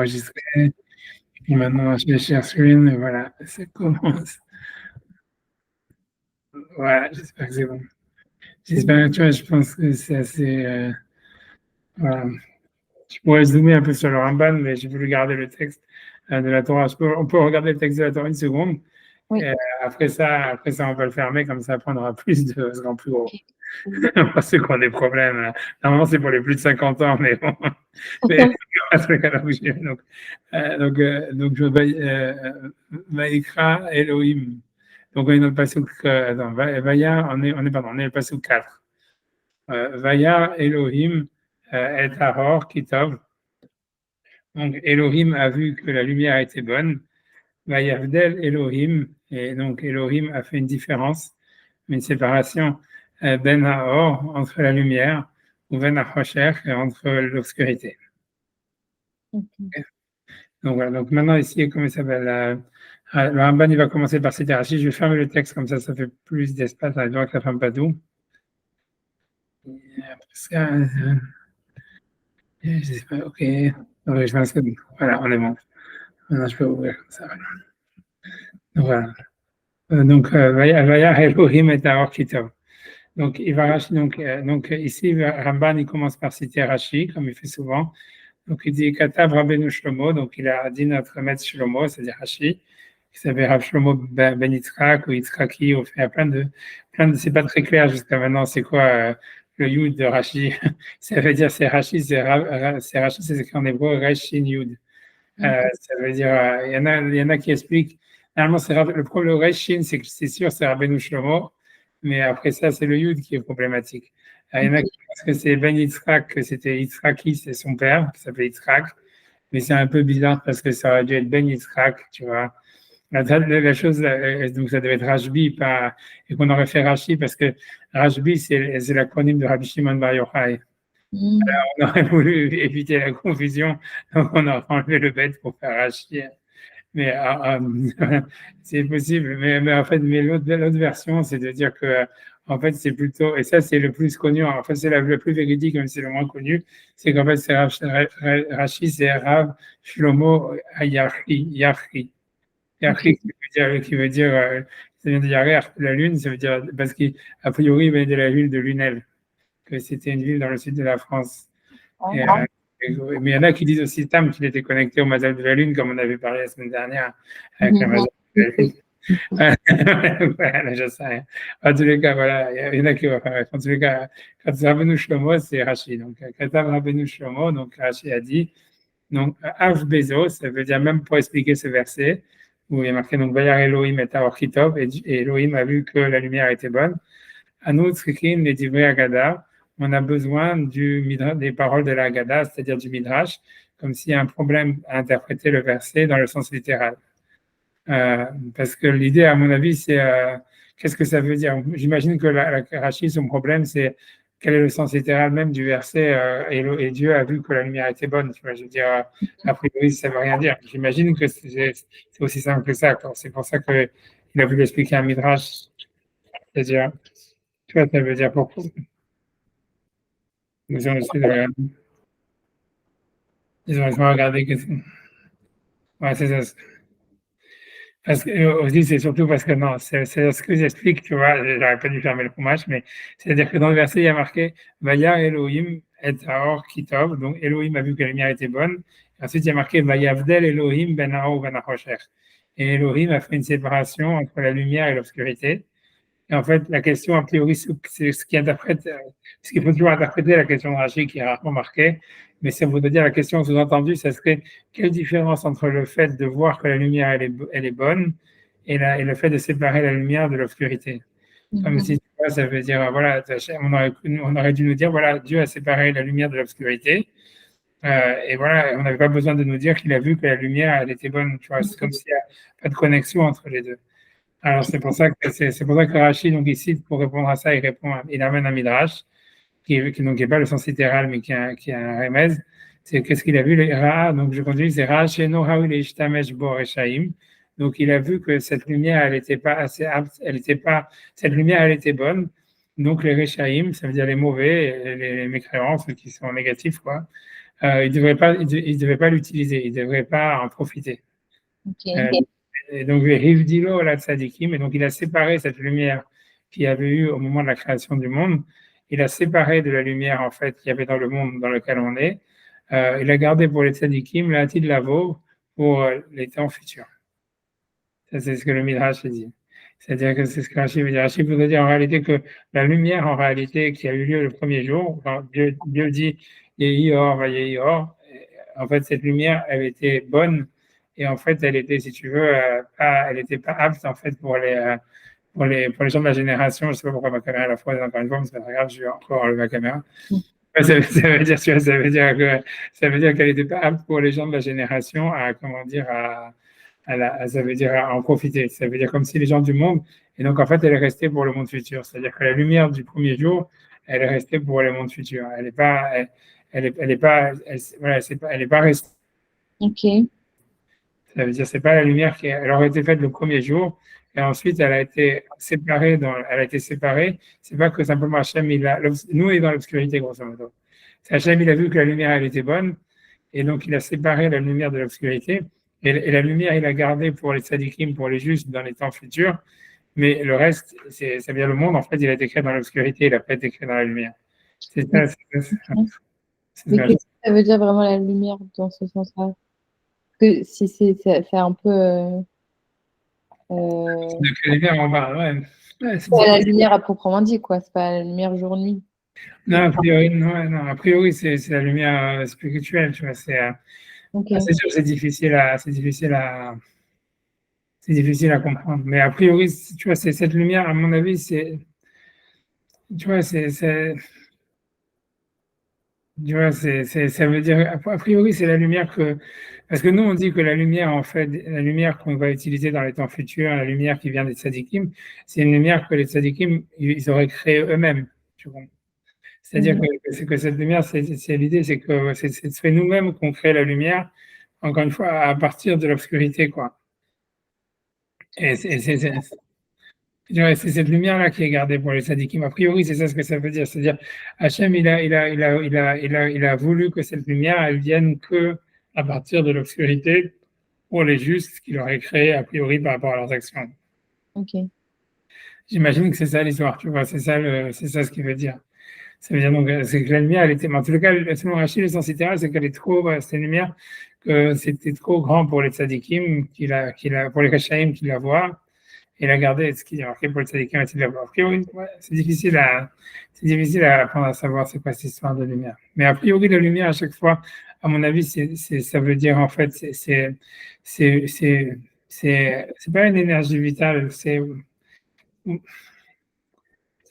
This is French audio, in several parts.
enregistré. Et puis maintenant, je cherche une, et voilà, ça commence. Voilà, j'espère que c'est bon. J'espère que tu vois, je pense que c'est assez. Voilà. Je pourrais zoomer un peu sur le Ramban, mais j'ai voulu garder le texte de la Torah. On peut regarder le texte de la Torah une seconde. Oui. Après ça, on va le fermer, comme ça, après, on aura plus de. Ce sera plus gros. Ok. Pour ceux qui ont des problèmes. Normalement, c'est pour les plus de 50 ans, mais bon. Mais on va se faire bouger. Donc, je Vaïkra Elohim. Donc, on est dans le passage. Attends, Vaya, on est le passage 4. Vaya Elohim et Tahor Kitov. Donc, Elohim a vu que la lumière était bonne. Vayavdel Elohim. Et donc, Elohim a fait une différence, une séparation ben haor, entre la lumière, ou ben hachocher, entre l'obscurité. Okay. Donc voilà, donc maintenant ici, comment il s'appelle le Ramban, il va commencer par citer Rachid. Je vais fermer le texte, comme ça fait plus d'espace, ça ne ferme pas tout. Et après ça, je sais pas, ok. Donc, je pense que voilà, on est bon. Maintenant, je peux ouvrir comme ça. Voilà. Donc, Vaya Elohim et Tahor Kitov. Donc, il va donc ici, Ramban, il commence par citer Rachid, comme il fait souvent. Donc, il dit Katav Rabbeinu Shlomo, donc il a dit notre maître Shlomo, c'est-à-dire Rachid, qui s'appelle Rav Shlomo Ben Yitzhak ou Yitzhaki, ou fait plein de, c'est pas très clair jusqu'à maintenant, c'est quoi le Yud de Rachid. Ça veut dire, c'est Rachid, c'est Rachid, c'est écrit en hébreu, Reshin Yud. Ça veut dire, il y en a qui expliquent, normalement, le problème de Reshin, c'est que c'est sûr, c'est Rabbeinu Shlomo, mais après ça, c'est le Yud qui est problématique. Il y en a qui pensent que c'est Ben Yitzhak, que c'était Yitzhaki, c'est son père, qui s'appelait Yitzhak, mais c'est un peu bizarre parce que ça aurait dû être Ben Yitzhak, tu vois. La chose, donc ça devait être Rashbi, pas, et qu'on aurait fait Rashi parce que Rashbi, c'est l'acronyme de Rabbi Shimon Bar Yochai. On aurait voulu éviter la confusion, donc on aurait enlevé le bête pour faire Rashi. Mais c'est possible. Mais en fait, l'autre version, c'est de dire que en fait, c'est plutôt, et ça, c'est le plus connu, en fait, c'est le plus véridique, même si c'est le moins connu, c'est qu'en fait, c'est Rashi, c'est Rav Shlomo Yachi. Yachi, qui veut dire, ça vient de Yarer, la lune, ça veut dire, parce qu'a priori, il venait de la ville de Lunel, que c'était une ville dans le sud de la France. Et, mais il y en a qui disent aussi Tam qu'il était connecté au Mazal de la Lune, comme on avait parlé la semaine dernière avec le Mazal de la Lune. Voilà, je sais rien. En tous les cas, voilà, il y en a qui vont faire. En tous les cas, quand Rabbeinu Shlomo, c'est Rachid. Donc, quand Rabbeinu Shlomo, donc Rachid a dit, donc, Av Bezo, ça veut dire même pour expliquer ce verset, où il y a marqué, donc, Vayar Elohim et Tahor Kitov, et Elohim a vu que la lumière était bonne. À nous, Tzrikin, les Divrei Agada, on a besoin des paroles de la Haggadah, c'est-à-dire du Midrash, comme s'il y a un problème à interpréter le verset dans le sens littéral. Parce que l'idée, à mon avis, c'est qu'est-ce que ça veut dire? J'imagine que Rachid, son problème, c'est quel est le sens littéral même du verset et Dieu a vu que la lumière était bonne. Tu vois, je veux dire, a priori, ça ne veut rien dire. J'imagine que c'est aussi simple que ça. C'est pour ça qu'il a voulu expliquer un Midrash. C'est-à-dire, tu vois, ça veut dire pourquoi. Ils ont regardé que ouais, c'est ça. Parce que aussi, c'est surtout parce que non, c'est ce que j'explique, tu vois, j'aurais pas dû fermer le fromage, mais c'est-à-dire que dans le verset, il y a marqué Vaya Elohim et Ahor Kitov, donc Elohim a vu que la lumière était bonne. Ensuite, il y a marqué Vayavdel Elohim ben Ahor ben Ahosher. Et Elohim a fait une séparation entre la lumière et l'obscurité. Et en fait, la question, a priori, c'est ce qu'il faut toujours interpréter la question de Rachid qui est rarement marquée, mais ça voudrait dire la question sous-entendue, ça serait quelle différence entre le fait de voir que la lumière, elle est bonne et le fait de séparer la lumière de l'obscurité. Comme si, tu vois, ça veut dire, voilà, on aurait dû nous dire, voilà, Dieu a séparé la lumière de l'obscurité, et voilà, on n'avait pas besoin de nous dire qu'il a vu que la lumière, elle était bonne, tu vois, c'est comme s'il n'y a pas de connexion entre les deux. Alors, c'est pour ça que Rachid, donc ici, pour répondre à ça, il amène un midrash, donc, qui n'est pas le sens littéral, mais qui est un remez. C'est qu'est-ce qu'il a vu, le Ra, donc je continue, c'est Ra, Sheno, Haoul, Ishtamesh, Bo, Reshaim. Donc, il a vu que cette lumière, elle n'était pas assez apte, cette lumière, elle était bonne. Donc, les Reshaim, ça veut dire les mauvais, les mécréants, ceux qui sont négatifs, quoi. il devait pas l'utiliser, il devrait pas en profiter. Ok. Et donc, les Hivdilo, la tzadikim, et donc il a séparé cette lumière qu'il y avait eu au moment de la création du monde, il a séparé de la lumière, en fait, qu'il y avait dans le monde dans lequel on est. Il a gardé pour les tzadikim l'Atid Lavo pour les temps futurs. Ça, c'est ce que le Midrash dit. C'est-à-dire que c'est ce que Rachid veut dire. Rachid voudrait dire en réalité que la lumière, en réalité, qui a eu lieu le premier jour, quand Dieu dit Yehi Or, va Yehi Or, en fait, cette lumière, elle était bonne et en fait, elle était, si tu veux, elle n'était pas apte en fait pour les gens de la génération. Je ne sais pas pourquoi ma caméra est à la fois encore une fois, mais c'est pas grave, je vais encore enlever ma caméra. Ça veut dire, tu vois, ça veut dire qu'elle n'était pas apte pour les gens de la génération à, comment dire, ça veut dire à en profiter. Ça veut dire comme si les gens du monde, et donc en fait, elle est restée pour le monde futur. C'est-à-dire que la lumière du premier jour, elle est restée pour le monde futur. Elle n'est pas, elle est pas, voilà, elle est pas restée. Ok. Ça veut dire c'est pas la lumière qui, elle aurait été faite le premier jour. Et ensuite, elle a été séparée elle a été séparée. C'est pas que simplement Hachem, nous, on est dans l'obscurité, grosso modo. Hachem, il a vu que la lumière, elle était bonne. Et donc, il a séparé la lumière de l'obscurité. Et la lumière, il a gardé pour les tzadikim, pour les justes dans les temps futurs. Mais le reste, ça veut dire le monde, en fait, il a été créé dans l'obscurité, il n'a pas été créé dans la lumière. C'est ça, Mais qu'est-ce que ça veut dire vraiment la lumière dans ce sens-là? Que si c'est un peu de la lumière, on va, ouais. c'est pas la lumière à proprement dit, quoi. C'est pas la lumière jour-nuit. Non, a priori, non, a priori, c'est la lumière spirituelle, tu vois. Okay. C'est sûr, c'est difficile à comprendre. Mais a priori, tu vois, c'est cette lumière, à mon avis, tu vois, tu vois, ça veut dire, a priori, c'est la lumière parce que nous, on dit que la lumière, en fait, la lumière qu'on va utiliser dans les temps futurs, la lumière qui vient des tzadikim, c'est une lumière que les tzadikim, ils auraient créée eux-mêmes, tu vois. C'est-à-dire que cette lumière, c'est l'idée, c'est que c'est nous-mêmes qu'on crée la lumière, encore une fois, à partir de l'obscurité, quoi. Et c'est cette lumière-là qui est gardée pour les sadikim. A priori, c'est ça ce que ça veut dire. C'est-à-dire, Hachem, il a voulu que cette lumière, elle vienne que à partir de l'obscurité pour les justes qu'il aurait créé, a priori, par rapport à leurs actions. Ok. J'imagine que c'est ça l'histoire, tu vois, c'est ça ce qu'il veut dire. Ça veut dire donc, c'est que la lumière, elle était, mais en tout cas, selon Rachid, le sens littéral, c'est qu'elle est trop, cette lumière, que c'était trop grand pour les tzadikim, pour les Rechaïm qui la voient, et la garder, ce qui est marqué pour les tzadikim, et la voir. A priori, ouais, c'est difficile à apprendre à savoir c'est quoi cette histoire de lumière. Mais a priori, la lumière, à chaque fois, à mon avis, ça veut dire, en fait, c'est pas une énergie vitale,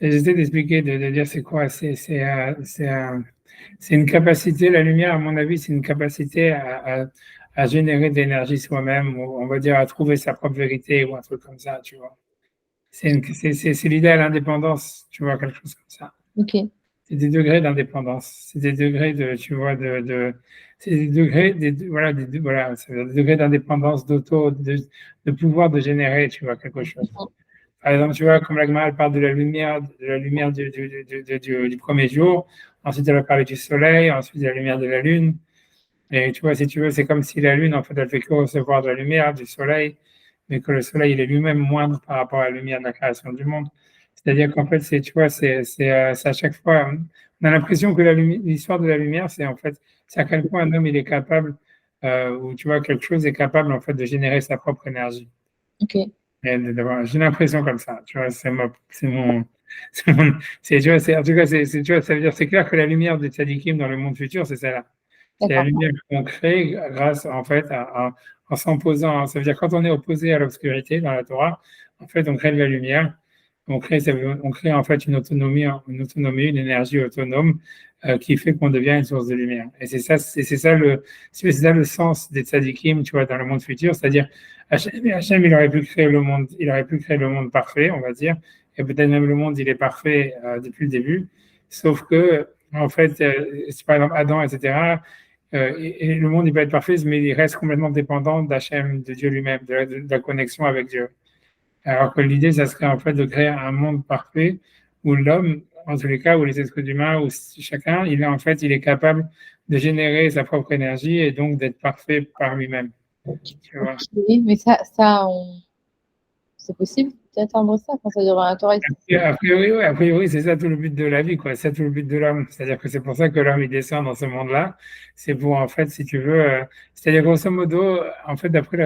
j'essaie d'expliquer, de dire c'est quoi, c'est une capacité, la lumière, à mon avis, c'est une capacité à générer de l'énergie soi-même, ou on va dire à trouver sa propre vérité ou un truc comme ça, tu vois. C'est l'idée à l'indépendance, tu vois, quelque chose comme ça. Ok. C'est des degrés d'indépendance, c'est des degrés tu vois, c'est des degrés, voilà, c'est des degrés d'indépendance, de pouvoir de générer, tu vois, quelque chose. Par exemple, tu vois, comme la Gemara parle de la lumière du premier jour, ensuite elle va parler du soleil, ensuite de la lumière de la lune. Et tu vois, si tu veux, c'est comme si la lune, en fait, elle fait que recevoir de la lumière du soleil, mais que le soleil, il est lui-même moindre par rapport à la lumière de la création du monde. C'est-à-dire qu'en fait, tu vois, c'est à chaque fois, on a l'impression que l'histoire de la lumière, c'est en fait, c'est à quel point un homme, il est capable, ou tu vois, quelque chose est capable, en fait, de générer sa propre énergie. Ok. J'ai l'impression comme ça, tu vois, tu vois, en tout cas, tu vois, ça veut dire, c'est clair que la lumière des tzadikim dans le monde futur, c'est celle-là. C'est la lumière qu'on crée grâce, en fait, en s'opposant. Ça veut dire, quand on est opposé à l'obscurité dans la Torah, en fait, on crée de la lumière. On crée en fait une énergie autonome qui fait qu'on devient une source de lumière. Et c'est ça le sens des tzadikim, tu vois, dans le monde futur. C'est-à-dire, Hachem, il aurait pu créer le monde parfait, on va dire. Et peut-être même le monde, il est parfait depuis le début. Sauf que, en fait, par exemple, Adam, etc., et le monde, il peut être parfait, mais il reste complètement dépendant d'Hachem, de Dieu lui-même, de la connexion avec Dieu. Alors que l'idée, ça serait en fait de créer un monde parfait où l'homme, en tous les cas, où les êtres humains, où chacun, il est capable de générer sa propre énergie et donc d'être parfait par lui-même. Tu vois. Oui, mais ça c'est possible d'atteindre ça. Enfin, ça dure un Torah. A priori, ouais, a priori, c'est ça tout le but de la vie, quoi. C'est ça tout le but de l'homme. C'est-à-dire que c'est pour ça que l'homme il descend dans ce monde-là. C'est pour, en fait, si tu veux, c'est-à-dire grosso modo, en fait, d'après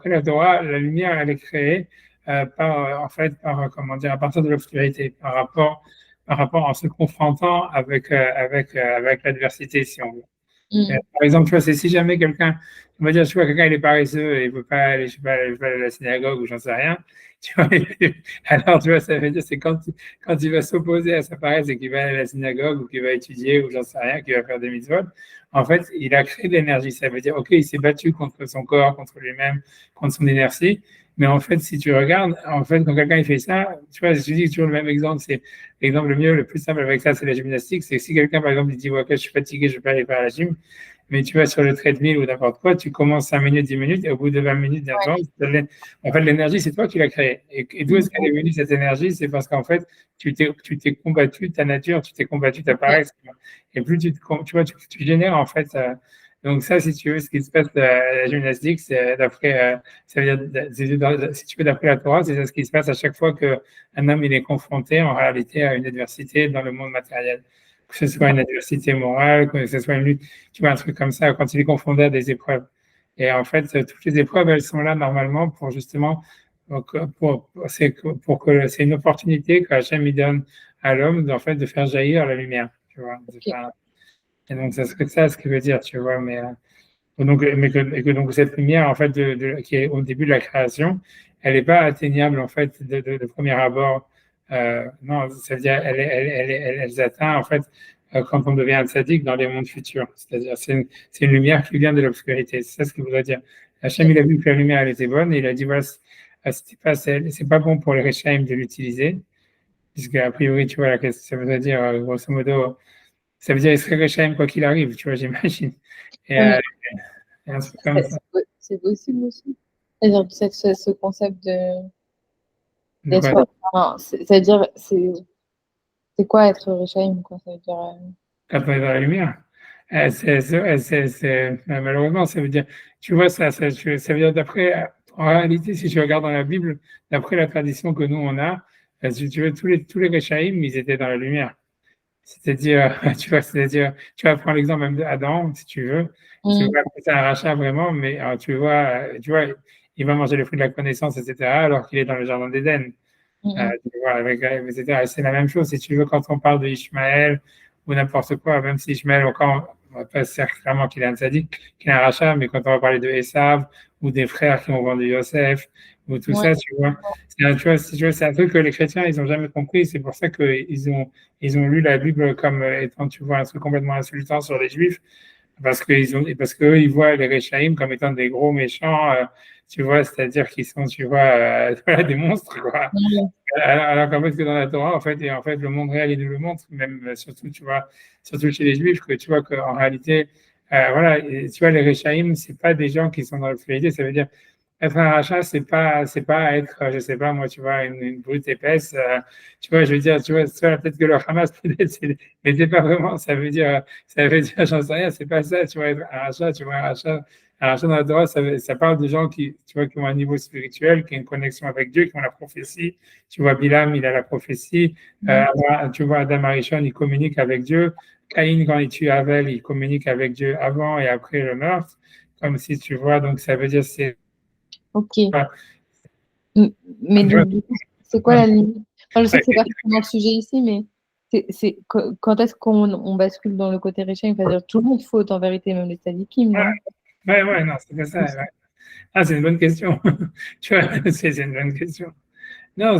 la Torah, la lumière elle est créée par, en fait, par, comment dire, à partir de l'obscurité, par rapport en se confrontant avec l'adversité, si on veut. Par exemple, tu vois, c'est si jamais quelqu'un, on va dire, tu vois, quelqu'un il est paresseux et il veut pas aller, je sais pas, il veut pas aller à la synagogue ou j'en sais rien, tu vois, alors tu vois, ça veut dire c'est quand il va s'opposer à sa paresse et qu'il va aller à la synagogue ou qu'il va étudier ou j'en sais rien, qu'il va faire des mitzvot, en fait, il a créé de l'énergie. Ça veut dire, ok, il s'est battu contre son corps, contre lui-même, contre son énergie. Mais en fait, si tu regardes, en fait, quand quelqu'un il fait ça, tu vois, je dis toujours le même exemple, c'est l'exemple le mieux, le plus simple avec ça, c'est la gymnastique. C'est si quelqu'un, par exemple, il dit, ouais, ok, je suis fatigué, je vais pas aller faire la gym, mais tu vas sur le treadmill ou n'importe quoi, tu commences 5 minutes, 10 minutes, et au bout de 20 minutes, en fait, l'énergie, c'est toi qui l'as créée. Et d'où est-ce qu'elle est venue, cette énergie? C'est parce qu'en fait, tu t'es combattu ta nature, tu t'es combattu ta paresse. Et plus tu vois, tu génères, en fait, donc ça, si tu veux, ce qui se passe à la gymnastique, c'est d'après, ça veut dire, si tu veux, d'après la Torah, c'est ce qui se passe à chaque fois qu'un homme il est confronté en réalité à une adversité dans le monde matériel. Que ce soit une adversité morale, que ce soit une lutte, tu vois, un truc comme ça, quand il est confronté à des épreuves. Et en fait, toutes les épreuves, elles sont là normalement pour justement, pour que c'est une opportunité qu'Hachem il donne à l'homme, en fait, de faire jaillir la lumière, tu vois. Et donc, ça serait ça ce qu'il veut dire, tu vois. Donc, et que donc cette lumière, en fait, qui est au début de la création, elle n'est pas atteignable, en fait, de premier abord. Non, ça veut dire elle atteint, en fait, quand on devient un tzaddik dans les mondes futurs. C'est-à-dire, c'est une lumière qui vient de l'obscurité. C'est ça ce qu'il voudrait dire. Hachem, il a vu que la lumière, elle était bonne, et il a dit, voilà, c'est pas bon pour les Rechaim de l'utiliser, puisque, a priori, tu vois, ça voudrait dire, grosso modo, ça veut dire Israël Rechaim, quoi qu'il arrive, tu vois, j'imagine. Et, un truc comme ça. C'est possible aussi. C'est-à-dire ce concept c'est-à-dire, c'est quoi être Rechaim, quoi? Ça veut dire. Après, dans la lumière. Malheureusement, ça veut dire, tu vois, ça veut dire d'après, en réalité, si tu regardes dans la Bible, d'après la tradition que nous on a, si tu veux, tous les Rechaim, ils étaient dans la lumière. C'est-à-dire, tu vois, tu vas prendre l'exemple même d'Adam, si tu veux. Tu vois, c'est un rachat vraiment, mais tu vois, il va manger le fruit de la connaissance, etc., alors qu'il est dans le jardin d'Éden. Tu vois, etc. C'est la même chose, si tu veux, quand on parle de Ishmaël ou n'importe quoi, même si Ishmaël, encore, on va pas dire clairement qu'il est un sadique, qu'il est un rachat, mais quand on va parler de Esav ou des frères qui ont vendu Yosef ou tout ça, tu vois, c'est un truc que les chrétiens, ils n'ont jamais compris. C'est pour ça qu'ils ont lu la Bible comme étant, tu vois, un truc complètement insultant sur les Juifs, parce qu'eux, ils voient les Réchaïm comme étant des gros méchants, tu vois, c'est-à-dire qu'ils sont, tu vois, des monstres, quoi. Alors qu'en fait, que dans la Torah, en fait, le monde réel, il nous le montre, même surtout, tu vois, surtout chez les Juifs, que tu vois qu'en réalité, voilà, et, tu vois, les Réchaïm, c'est pas des gens qui sont dans l'obscurité, ça veut dire, être un rachat, c'est pas être, je sais pas, moi, tu vois, une brute épaisse, tu vois, je veux dire, tu vois, peut-être que le Hamas, peut-être, mais c'est pas vraiment, ça veut dire, j'en sais rien, c'est pas ça, tu vois, être un rachat, tu vois, un rachat dans la Torah, ça parle de gens qui, tu vois, qui ont un niveau spirituel, qui ont une connexion avec Dieu, qui ont la prophétie, tu vois, Bilam, il a la prophétie, tu vois, Adam Arishon, il communique avec Dieu, Caïn, quand il tue Abel, il communique avec Dieu avant et après le meurtre, comme si, tu vois, donc ça veut dire, c'est Ok. Mais du coup, c'est quoi la limite? Enfin, je sais que c'est pas forcément le sujet ici, mais quand est-ce qu'on bascule dans le côté Rechaim? C'est-à-dire tout le monde faute en vérité, même les tzadikim, non? Ouais, non, c'est pas ça. Ouais. Ah, c'est une bonne question. Tu vois, c'est une bonne question. Non,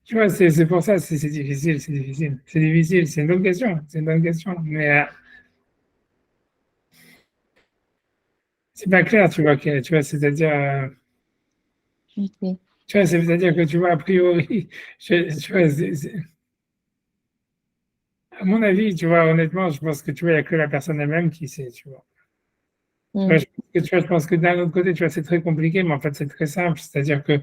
tu vois, c'est pour ça, c'est difficile, c'est difficile. C'est difficile, c'est une bonne question, c'est une bonne question. Mais c'est pas clair, tu vois, tu vois, c'est-à-dire. Okay. Tu vois, c'est-à-dire que tu vois, a priori, tu vois, à mon avis, tu vois, honnêtement, je pense que tu vois, il n'y a que la personne elle-même qui sait, tu vois. Je pense que d'un autre côté, tu vois, c'est très compliqué, mais en fait, c'est très simple. C'est-à-dire que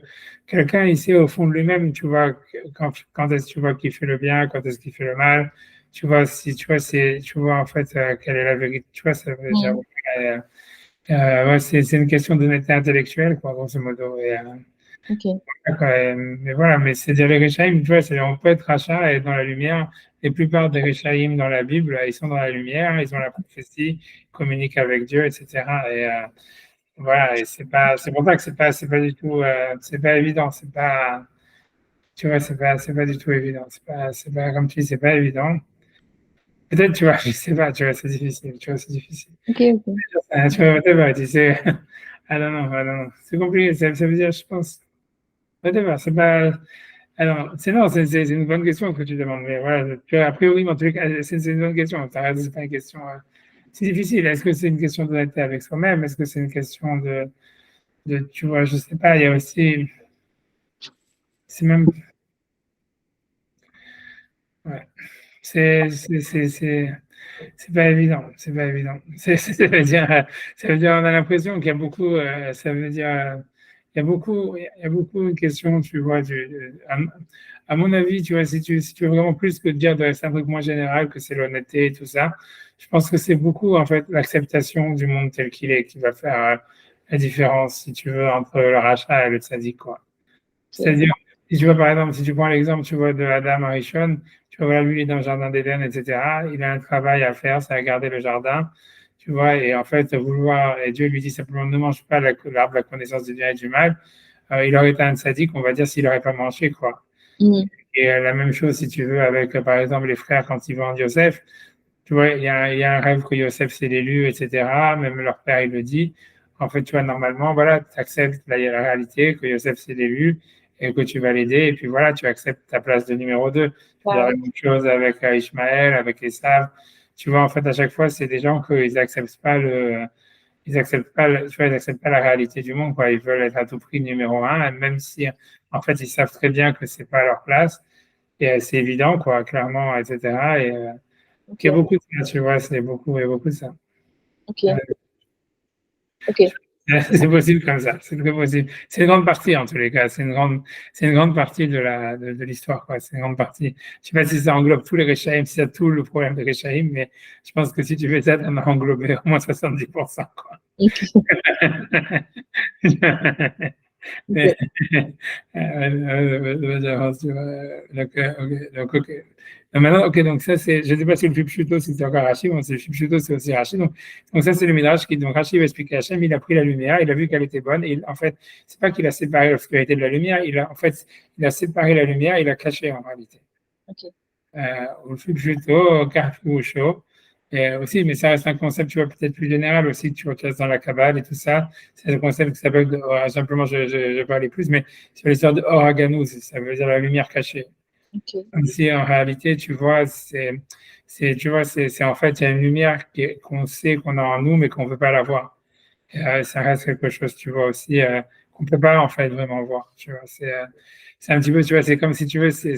quelqu'un, il sait au fond de lui-même, tu vois, quand est-ce tu vois qu'il fait le bien, quand est-ce qu'il fait le mal, tu vois, si tu vois, tu vois en fait quelle est la vérité, tu vois, ça veut dire, ouais, c'est une question d'honnêteté intellectuelle, quoi, grosso modo. Ok. Mais voilà, mais c'est dire les Réchaïm, tu vois, on peut être rachat et dans la lumière. La plupart des Réchaïm dans la Bible, ils sont dans la lumière, ils ont la prophétie, ils communiquent avec Dieu, etc. Voilà, et c'est pour ça que c'est pas du tout, c'est pas évident, c'est pas, tu vois, c'est pas du tout évident, c'est pas, comme tu dis, c'est pas évident. Peut-être, tu vois, je sais pas, tu vois, c'est difficile, tu vois, c'est difficile. Ok, ok. Tu vois, whatever, tu sais, I don't know, c'est compliqué, ça veut dire, je pense, whatever, c'est pas, alors, non, c'est une bonne question que tu demandes, mais voilà, tu vois, a priori, en tous les cas, c'est une bonne question, c'est pas une question, c'est difficile, est-ce que c'est une question d'honnêteté avec soi-même, est-ce que c'est une question tu vois, je sais pas, il y a aussi, c'est même, ouais, c'est pas évident, c'est pas évident. Ça veut dire, on a l'impression qu'il y a beaucoup, ça veut dire, il y a beaucoup de questions, tu vois, à mon avis, tu vois, si tu veux vraiment plus que de dire de c'est un truc moins général, que c'est l'honnêteté et tout ça, je pense que c'est beaucoup, en fait, l'acceptation du monde tel qu'il est qui va faire la différence, si tu veux, entre le rachat et le tzaddik, quoi. Ok. C'est-à-dire, si tu vois, par exemple, si tu prends l'exemple, tu vois, de Adam Arishon, tu vois, voilà, lui, il est dans le jardin d'Éden, etc. Il a un travail à faire, c'est à garder le jardin, tu vois, et en fait, et Dieu lui dit simplement, ne mange pas l'arbre de la connaissance du bien et du mal. Il aurait été un sadique, on va dire, s'il n'aurait pas mangé, quoi. Mhm. Et la même chose, si tu veux, avec, par exemple, les frères quand ils vendent Yosef, tu vois, il y a un rêve que Yosef, c'est l'élu, etc. Même leur père, il le dit. En fait, tu vois, normalement, voilà, tu acceptes la réalité que Yosef, c'est l'élu et que tu vas l'aider. Et puis voilà, tu acceptes ta place de numéro 2. C'est Ah la oui. même chose avec Ishmaël, avec Esav. Tu vois, en fait, à chaque fois, c'est des gens qu'ils acceptent pas tu vois, ils acceptent pas la réalité du monde, quoi. Ils veulent être à tout prix numéro 1, même si, en fait, ils savent très bien que c'est pas leur place. Et c'est évident, quoi, clairement, etc. Il y a Ok. beaucoup de ça, tu vois, il y a beaucoup de ça. Ok. Ok. C'est possible comme ça, c'est très possible. C'est une grande partie, en tous les cas, c'est une grande partie de l'histoire, quoi. C'est une grande partie. Je sais pas si ça englobe tous les Rechaïm, si ça tout le problème des Rechaïm, mais je pense que si tu fais ça, tu en as englobé au moins 70%, quoi. Ok. Mais, Ok. j'avance, tu vois. Donc, ok. Donc, maintenant, ok, donc ça, c'est, je ne sais pas si le Pshuto, c'est encore Rachid, bon, c'est le Pshuto, c'est aussi Rachid. Donc, ça, c'est le Midrash qui, donc, Rachid va expliquer à Hachem, il a pris la lumière, il a vu qu'elle était bonne, et en fait, c'est pas qu'il a séparé l'obscurité de la lumière, en fait, il a séparé la lumière, il a caché, en réalité. Ok. Au Pshuto, au Carrefour, au chaud. Et aussi, mais ça reste un concept, tu vois, peut-être plus général aussi, que tu vois, dans la Kabbale et tout ça. C'est un concept qui s'appelle, simplement, je vais parler plus, mais c'est l'histoire de Oraganus, ça veut dire la lumière cachée. Ok. Comme si en réalité, tu vois, tu vois, en fait, il y a une lumière qu'on sait qu'on a en nous, mais qu'on ne peut pas la voir. Et, ça reste quelque chose, tu vois, aussi, qu'on ne peut pas, en fait, vraiment voir. Tu vois, c'est un petit peu, tu vois, c'est comme si tu veux, c'est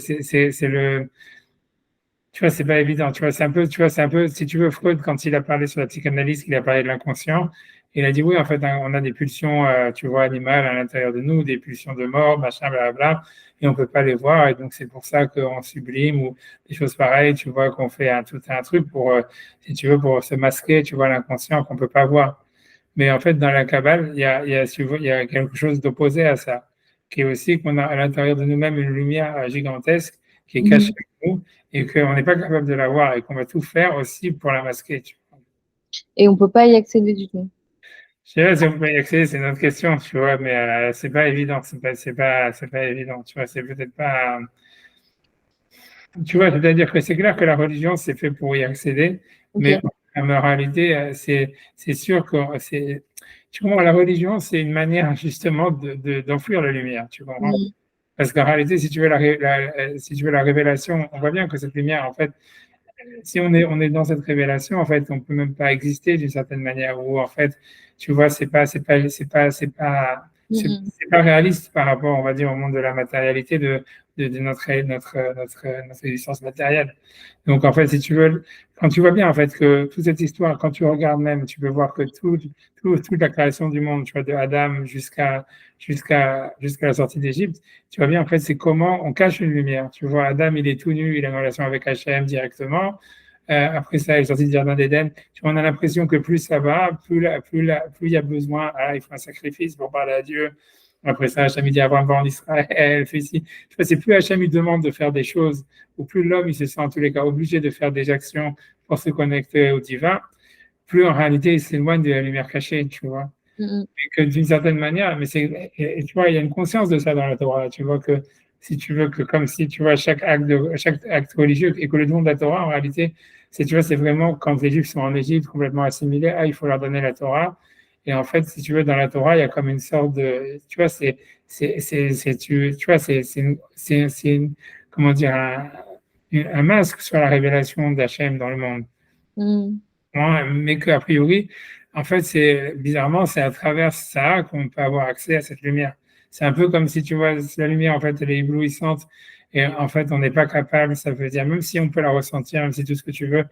tu vois, c'est pas évident. Tu vois, c'est un peu, si tu veux, Freud, quand il a parlé sur la psychanalyse, il a parlé de l'inconscient, il a dit oui, en fait, on a des pulsions, tu vois, animales à l'intérieur de nous, des pulsions de mort, machin, blablabla, et on peut pas les voir. Et donc, c'est pour ça qu'on sublime ou des choses pareilles, tu vois, qu'on fait tout un truc pour, si tu veux, pour se masquer, tu vois, l'inconscient qu'on peut pas voir. Mais en fait, dans la Kabbale, tu vois, il y a quelque chose d'opposé à ça, qui est aussi qu'on a à l'intérieur de nous-mêmes une lumière gigantesque qui est cachée Mhm. en nous et qu'on n'est pas capable de la voir et qu'on va tout faire aussi pour la masquer. Tu vois. Et on peut pas y accéder du tout. Je sais pas si on peut y accéder, c'est une autre question, tu vois, mais c'est pas évident, c'est pas évident, tu vois, c'est peut-être pas, tu vois, c'est-à-dire que c'est clair que la religion, c'est fait pour y accéder, mais Ok. en réalité, c'est sûr que tu comprends, la religion, c'est une manière justement d'enfuir la lumière, tu comprends? Mhm. Parce qu'en réalité, si tu veux si tu veux la révélation, on voit bien que cette lumière, en fait, si on est dans cette révélation, en fait, on peut même pas exister d'une certaine manière, où en fait, tu vois, c'est pas c'est pas réaliste par rapport, on va dire, au monde de la matérialité de notre existence matérielle. Donc, en fait, si tu veux, quand tu vois bien, en fait, que toute cette histoire, quand tu regardes même, tu peux voir que toute la création du monde, tu vois, de Adam jusqu'à la sortie d'Égypte, tu vois bien, en fait, c'est comment on cache une lumière. Tu vois, Adam, il est tout nu, il a une relation avec Hachem directement. Après ça, il est sorti du jardin d'Éden. Tu vois, on a l'impression que plus ça va, plus il y a besoin. Ah, il faut un sacrifice pour parler à Dieu. Après ça, Hachem dit Abraham va en Israël, fait ici. Tu vois, c'est plus Hachem lui demande de faire des choses, ou plus l'homme il se sent en tous les cas obligé de faire des actions pour se connecter au divin, plus en réalité il s'éloigne de la lumière cachée, tu vois. Et que d'une certaine manière, mais et tu vois, il y a une conscience de ça dans la Torah. Tu vois que si tu veux que comme si tu vois chaque acte religieux et que le don de la Torah en réalité, tu vois, c'est vraiment quand les Juifs sont en Égypte complètement assimilés, ah, il faut leur donner la Torah. Et en fait, si tu veux, dans la Torah, il y a comme une sorte de, tu vois, tu vois, comment dire, un masque sur la révélation d'Hachem dans le monde. Mais qu'a priori, en fait, bizarrement, c'est à travers ça qu'on peut avoir accès à cette lumière. C'est un peu comme si tu vois, la lumière, en fait, elle est éblouissante et en fait, on n'est pas capable, ça veut dire, même si on peut la ressentir, même si tout ce que tu veux,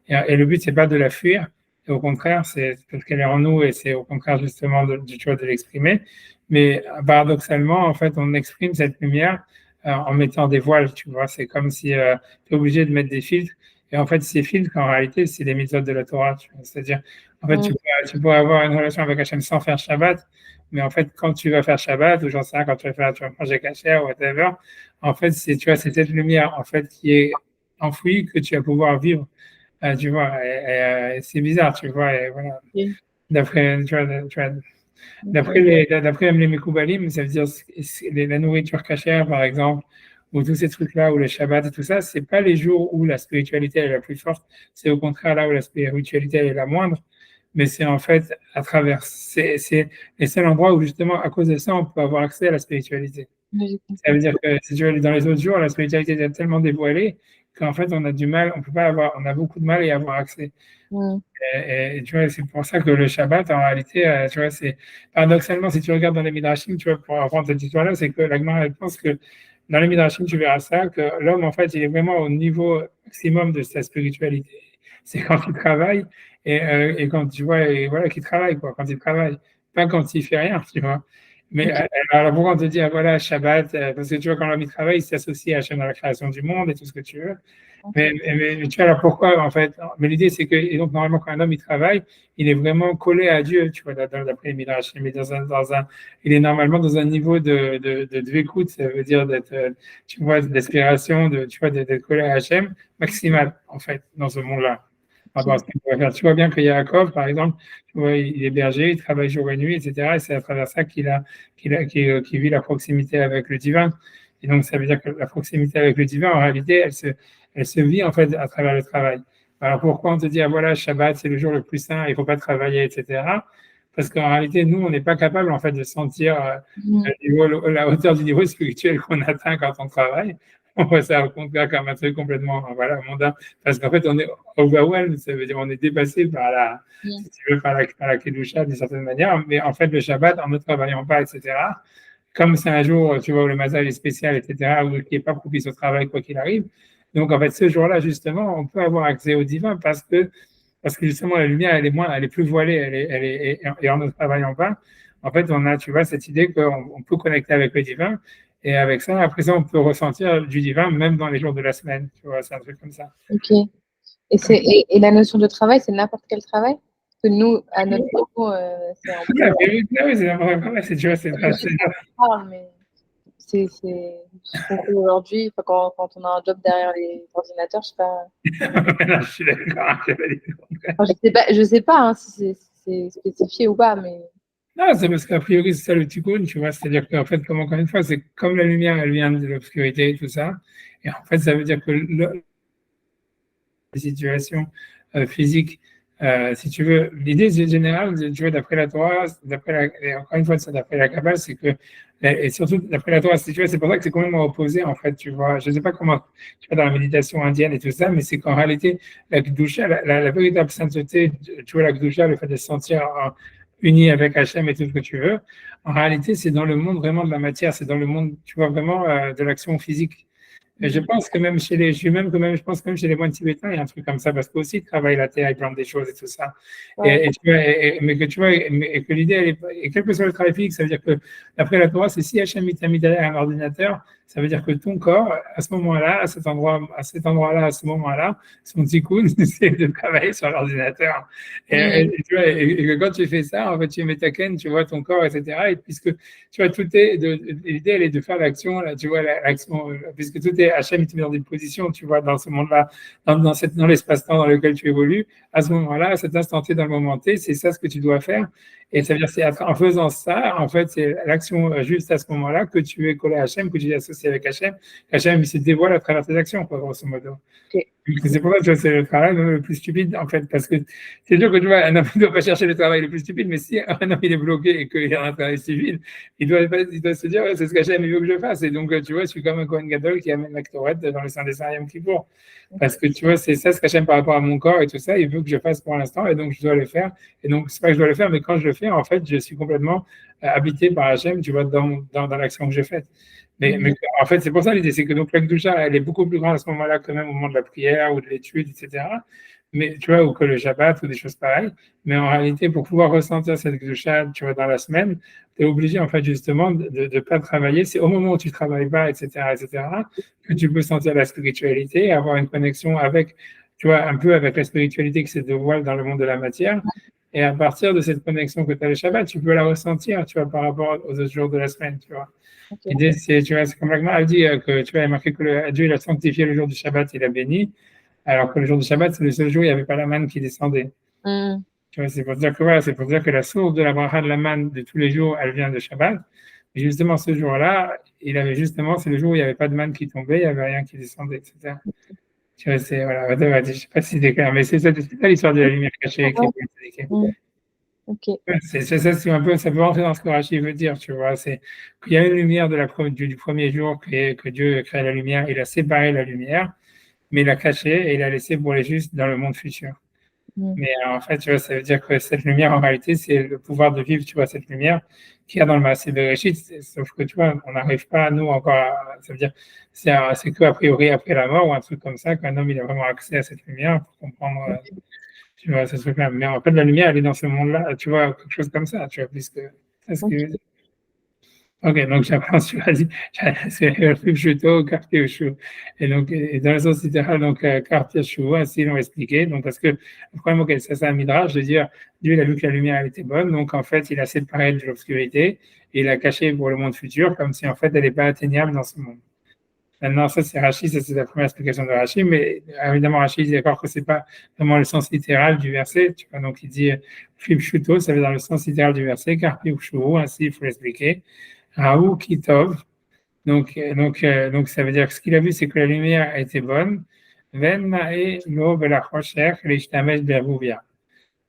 et le but, c'est pas de la fuir, et au contraire, c'est parce qu'elle est en nous et c'est au contraire justement tu vois, de l'exprimer. Mais paradoxalement, en fait, on exprime cette lumière en mettant des voiles, tu vois. C'est comme si tu es obligé de mettre des filtres. Et en fait, ces filtres, en réalité, c'est les méthodes de la Torah. C'est-à-dire, en fait, tu peux avoir une relation avec Hachem sans faire Shabbat, mais en fait, quand tu vas faire Shabbat, ou j'en sais rien, quand tu vas manger kasher ou whatever, en fait, tu vois, c'est cette lumière, en fait, qui est enfouie que tu vas pouvoir vivre. Tu vois, et c'est bizarre, tu vois, et voilà. D'après, d'après même les Mekoubalim, ça veut dire la nourriture cachère, par exemple, ou tous ces trucs-là, ou le Shabbat et tout ça, c'est pas les jours où la spiritualité est la plus forte, c'est au contraire là où la spiritualité est la moindre, mais c'est en fait à travers, c'est les seuls endroits où justement, à cause de ça, on peut avoir accès à la spiritualité. Ça veut dire que si tu veux, dans les autres jours, la spiritualité est tellement dévoilée qu'en fait, on a du mal, on peut pas avoir, on a beaucoup de mal à y avoir accès. Et tu vois, c'est pour ça que le Shabbat, en réalité, tu vois, c'est paradoxalement, si tu regardes dans les Midrashim, tu vois, pour apprendre cette histoire-là, c'est que la Gemara, elle pense que dans les Midrashim, tu verras ça, que l'homme, en fait, il est vraiment au niveau maximum de sa spiritualité. C'est quand il travaille et quand tu vois, et voilà, qu'il travaille, quoi, quand il travaille, pas quand il fait rien, tu vois. Mais alors, pourquoi on te dit, ah, voilà, Shabbat, parce que tu vois, quand l'homme il travaille, il s'associe à Hachem dans la création du monde et tout ce que tu veux. Mais tu vois, alors pourquoi, en fait? Mais l'idée, c'est que, et donc, normalement, quand un homme il travaille, il est vraiment collé à Dieu, tu vois, d'après les Midrash. Mais il est normalement dans un niveau de écoute, ça veut dire d'être, tu vois, d'aspiration, tu vois, d'être collé à Hachem, maximal, en fait, dans ce monde-là. Tu vois bien que Yaakov, par exemple, tu vois, il est berger, il travaille jour et nuit, etc. Et c'est à travers ça qu'il vit la proximité avec le divin. Et donc, ça veut dire que la proximité avec le divin, en réalité, elle se vit en fait à travers le travail. Alors, pourquoi on te dit, ah voilà, Shabbat, c'est le jour le plus saint, il ne faut pas travailler, etc. Parce qu'en réalité, nous, on n'est pas capable en fait de sentir la hauteur du niveau spirituel qu'on atteint quand on travaille. On voit ça au contraire comme un truc complètement mondain, parce qu'en fait, on est overwhelmed, ça veut dire on est dépassé par si tu veux, par la Kedusha d'une certaine manière, mais en fait, le Shabbat, en ne travaillant pas, etc., comme c'est un jour, tu vois, où le mazal est spécial, etc., ou qui n'est pas propice au travail, quoi qu'il arrive, donc en fait, ce jour-là, justement, on peut avoir accès au divin parce que justement, la lumière, elle est plus voilée, et en ne travaillant pas, en fait, on a, tu vois, cette idée qu'on peut connecter avec le divin. Et avec ça, après ça, on peut ressentir du divin même dans les jours de la semaine. Tu vois, c'est un truc comme ça. Ok. Et la notion de travail, c'est n'importe quel travail? Que nous, à notre niveau, c'est un peu... Oui, c'est n'importe quel travail. Tu vois, c'est c'est ce qu'on fait aujourd'hui. Quand on a un job derrière les ordinateurs, je sais pas. Non, je suis d'accord. Je sais pas hein, si c'est spécifié ou pas, mais... Non, c'est parce qu'a priori, c'est ça le tikkun, tu vois. C'est-à-dire qu'en fait, comme encore une fois, c'est comme la lumière, elle vient de l'obscurité et tout ça. Et en fait, ça veut dire que les situations physiques, si tu veux, l'idée générale, tu vois, d'après la Torah, encore une fois, d'après la Kabbale, c'est que, et surtout d'après la Torah, si tu vois, c'est pour ça que c'est complètement opposé, en fait, tu vois. Je ne sais pas comment, tu vois, dans la méditation indienne et tout ça, mais c'est qu'en réalité, la Kedusha, la véritable sainteté, tu vois, la Kedusha, le fait de se sentir uni avec Hachem et tout ce que tu veux. En réalité, c'est dans le monde vraiment de la matière, c'est dans le monde, tu vois, vraiment de l'action physique. Et je pense que même chez les, je pense que même chez les moines tibétains, il y a un truc comme ça, parce qu'aussi, ils travaillent la terre, ils plantent des choses et tout ça. Ouais. Tu vois, mais que tu vois, et que l'idée, et quel que soit le travail physique, ça veut dire que, d'après la Torah, c'est si Hachem t'a mis derrière un ordinateur, ça veut dire que ton corps, à ce moment-là, à cet endroit-là, à ce moment-là, son tikkun, c'est de travailler sur l'ordinateur. Tu vois, et que quand tu fais ça, en fait, tu es métaken, tu vois ton corps, etc. Et puisque, tu vois, l'idée, elle est de faire l'action, là, tu vois, l'action, puisque tout est Hachem, te met dans des positions, tu vois, dans ce monde-là, dans l'espace-temps dans lequel tu évolues, à ce moment-là, à cet instant T, dans le moment T, c'est ça ce que tu dois faire. Et ça veut dire, c'est en faisant ça, en fait, c'est l'action juste à ce moment-là que tu es collé à Hachem, que tu es associé avec Hachem. Hachem, il se dévoile à travers tes actions, quoi, grosso modo. Ok. C'est pour ça que c'est le travail le plus stupide, en fait, parce que c'est sûr que tu vois, un homme ne doit pas chercher le travail le plus stupide, mais si un homme il est bloqué et qu'il a un travail stupide, il doit se dire, ouais, c'est ce qu'Hachem veut que je fasse. Et donc, tu vois, je suis comme un Kohen Gadol qui amène la Ktoret dans le sein des Saint Yom Kippour. Parce que tu vois, c'est ça ce qu'Hachem par rapport à mon corps et tout ça, il veut que je fasse pour l'instant, et donc je dois le faire. Et donc, c'est pas que je dois le faire, mais quand je le fais, en fait, je suis complètement habité par Hachem, tu vois, dans l'action que j'ai faite. Mais en fait, c'est pour ça l'idée, c'est que donc la Kedusha, elle est beaucoup plus grande à ce moment-là que même au moment de la prière ou de l'étude, etc. Mais tu vois, ou que le Shabbat ou des choses pareilles. Mais en réalité, pour pouvoir ressentir cette Kedusha, tu vois, dans la semaine, tu es obligé, en fait, justement, de ne pas travailler. C'est au moment où tu ne travailles pas, etc., que tu peux sentir la spiritualité et avoir une connexion avec, tu vois, un peu avec la spiritualité qui se dévoile dans le monde de la matière. Et à partir de cette connexion que tu as le Shabbat, tu peux la ressentir, tu vois, par rapport aux autres jours de la semaine, tu vois. Okay. L'idée, c'est, tu vois, c'est comme l'Agma a dit que, tu vois, il a marqué que Dieu, il a sanctifié le jour du Shabbat, il a béni, alors que le jour du Shabbat, c'est le seul jour où il n'y avait pas la manne qui descendait. Tu vois, c'est pour dire que, voilà, c'est pour dire que la source de la bracha de la manne de tous les jours, elle vient de Shabbat. Et justement, ce jour-là, il avait justement, c'est le jour où il n'y avait pas de manne qui tombait, il n'y avait rien qui descendait, etc. Tu vois, c'est, voilà, je ne sais pas si c'est clair, mais c'est ça l'histoire de la lumière cachée qui est expliquée. Okay. C'est ça, c'est un peu, ça peut rentrer dans ce que Rachid veut dire, tu vois, c'est qu'il y a une lumière du premier jour que Dieu a créé la lumière, il a séparé la lumière, mais il l'a cachée et il l'a laissée pour les justes dans le monde futur. Mais en fait, tu vois, ça veut dire que cette lumière, en réalité, c'est le pouvoir de vivre, tu vois, cette lumière qu'il y a dans le Maaseh Bereshit, sauf que, tu vois, on n'arrive pas, nous, encore ça veut dire, c'est qu'a priori après la mort ou un truc comme ça, qu'un homme, il a vraiment accès à cette lumière pour comprendre, tu vois, ce truc-là. Mais en fait, la lumière, elle est dans ce monde-là, tu vois, quelque chose comme ça, tu vois, puisque c'est ce que. Ok, donc j'apprends sur c'est le plus chuto, quartier chou. Et donc, et dans le sens littéral, donc, quartier chou, ainsi ils l'ont expliqué. Donc, parce que le problème, ok, ça c'est un midrash de dire, Dieu, il a vu que la lumière, elle était bonne. Donc, en fait, il a séparé de l'obscurité et il l'a cachée pour le monde futur, comme si, en fait, elle n'est pas atteignable dans ce monde. Maintenant, ça, c'est Rachid, ça, c'est la première explication de Rachid, mais évidemment, Rachid dit d'accord que c'est pas vraiment le sens littéral du verset, tu vois. Donc, il dit, Fib Shuto, ça veut dans le sens littéral du verset, Karpi Shuo, ainsi, il faut l'expliquer. Raou Kitov. Donc, ça veut dire que ce qu'il a vu, c'est que la lumière était bonne. Ven Ma'e Lo Belachosher, Lishtamesh Be'avouvia.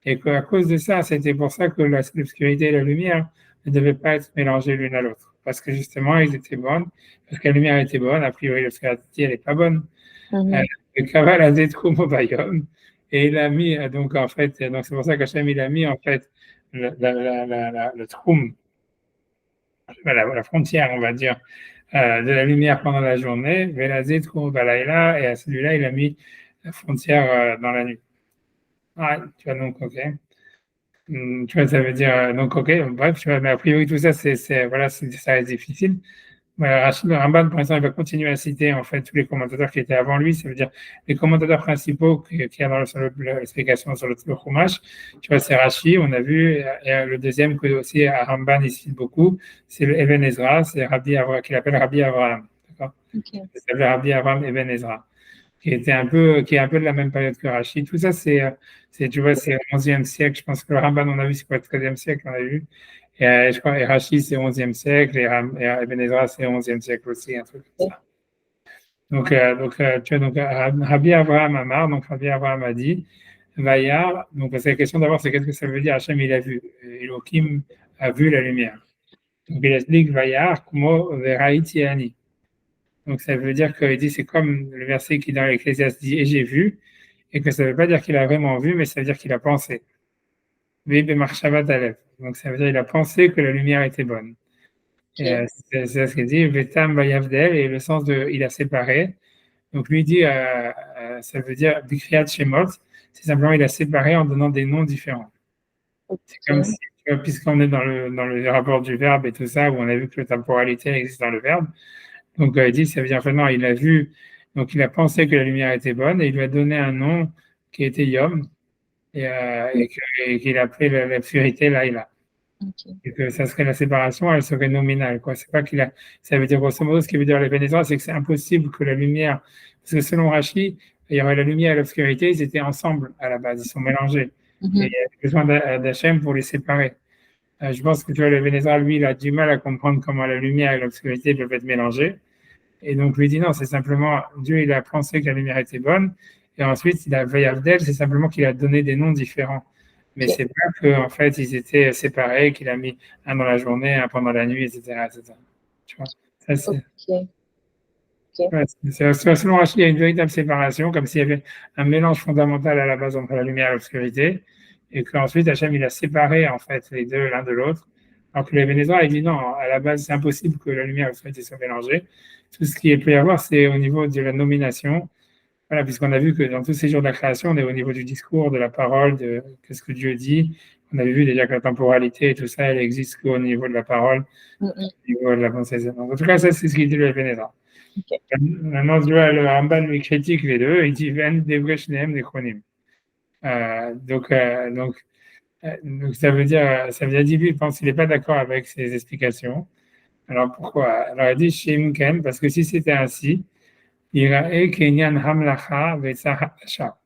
Et qu'à cause de ça, c'était pour ça que l'obscurité et la lumière ne devaient pas être mélangées l'une à l'autre. Parce que justement, ils étaient bonnes, parce que la lumière était bonne, a priori, l'obscurité, elle n'est pas bonne. Le Kaval a détruit Bayom, et il a mis, donc en fait, donc c'est pour ça qu'Hachem, il a mis en fait le troum, la frontière, on va dire, de la lumière pendant la journée, Velazit Balayla, et à celui-là, il a mis la frontière dans la nuit. Ah, tu vois, donc, ok. Tu vois, ça veut dire, donc, ok, bref, tu vois, mais a priori, tout ça, voilà, ça reste difficile. Rachid Ramban, pour l'instant, il va continuer à citer, en fait, tous les commentateurs qui étaient avant lui, ça veut dire les commentateurs principaux qu'il y a dans l'explication sur le Chumash. Tu vois, c'est Rachid, on a vu, et le deuxième, que aussi, à Ramban, il cite beaucoup, c'est le Eben Ezra, c'est Rabbi Avraham, qu'il appelle Rabbi Avraham, d'accord? Okay. Il s'appelle Rabbi Avraham Eben Ezra, qui est un peu de la même période que Rachid. Tout ça, tu vois, c'est le 11e siècle. Je pense que le Ramban, on a vu, c'est quoi, le 13e siècle, on a vu. Et je crois que Rachid, c'est 11e siècle, et Ibn Ezra, c'est 11e siècle aussi, un truc comme ça. Donc, tu vois, donc, Rabbi Avraham Amar, donc Rabbi Avraham a dit, Vayar, donc c'est la question d'abord, c'est qu'est-ce que ça veut dire, Hachem, il a vu, Elohim a vu la lumière. Donc, il explique Vayar, Kumo Veraiti Ani. Donc, ça veut dire qu'il dit, c'est comme le verset qui dans l'Ecclésiaste dit, et j'ai vu, et que ça ne veut pas dire qu'il a vraiment vu, mais ça veut dire qu'il a pensé. Donc, Donc ça veut dire qu'il a pensé que la lumière était bonne. Et c'est ce qu'il dit, Vetam Vayavdel, et le sens de il a séparé. Donc lui dit, ça veut dire Bikriat Shemot, c'est simplement il a séparé en donnant des noms différents. C'est comme si, puisqu'on est dans le rapport du verbe et tout ça, où on a vu que la temporalité existe dans le verbe, donc il dit, ça veut dire vraiment, il a vu, donc il a pensé que la lumière était bonne et il lui a donné un nom qui était Yom et qu'il a appelé l'obscurité Laïla. Et que ça serait la séparation, elle serait nominale, quoi. C'est pas qu'il a, ça veut dire grosso modo, ce qui veut dire les pénétrants, c'est que c'est impossible que la lumière, parce que selon Rashi, il y aurait la lumière et l'obscurité, ils étaient ensemble à la base, ils sont mélangés. Et il y a besoin d'Hachem pour les séparer. Je pense que tu vois, le Vénézra, lui, il a du mal à comprendre comment la lumière et l'obscurité peuvent être mélangées. Et donc, lui dit non, c'est simplement, Dieu, il a pensé que la lumière était bonne. Et ensuite, il a veillé Avdel, c'est simplement qu'il a donné des noms différents. Mais c'est pas qu'en fait, ils étaient séparés, qu'il a mis un dans la journée, un pendant la nuit, etc. etc. Tu vois, ça, c'est selon Rachid, il y a une véritable séparation, comme s'il y avait un mélange fondamental à la base entre la lumière et l'obscurité, et qu'ensuite Hachem il a séparé en fait les deux l'un de l'autre. Alors que les Vénézuéliens, il dit non, à la base c'est impossible que la lumière et l'obscurité soient mélangées. Tout ce qui peut y avoir, c'est au niveau de la nomination. Voilà, puisqu'on a vu que dans tous ces jours de la création, on est au niveau du discours, de la parole, de ce que Dieu dit. On avait vu déjà que la temporalité et tout ça, elle existe qu'au niveau de la parole, au niveau de la pensée. Donc, en tout cas, ça, c'est ce qu'il dit le Vénézuélien. Maintenant, le Ramban lui critique les deux, il dit Ven Devreshneem Nechronim. Donc, ça veut dire, lui, il pense qu'il n'est pas d'accord avec ces explications. Alors, pourquoi? Alors, il dit Shimken, parce que si c'était ainsi, Irae Kenyan Hamlacha Vetzahasha.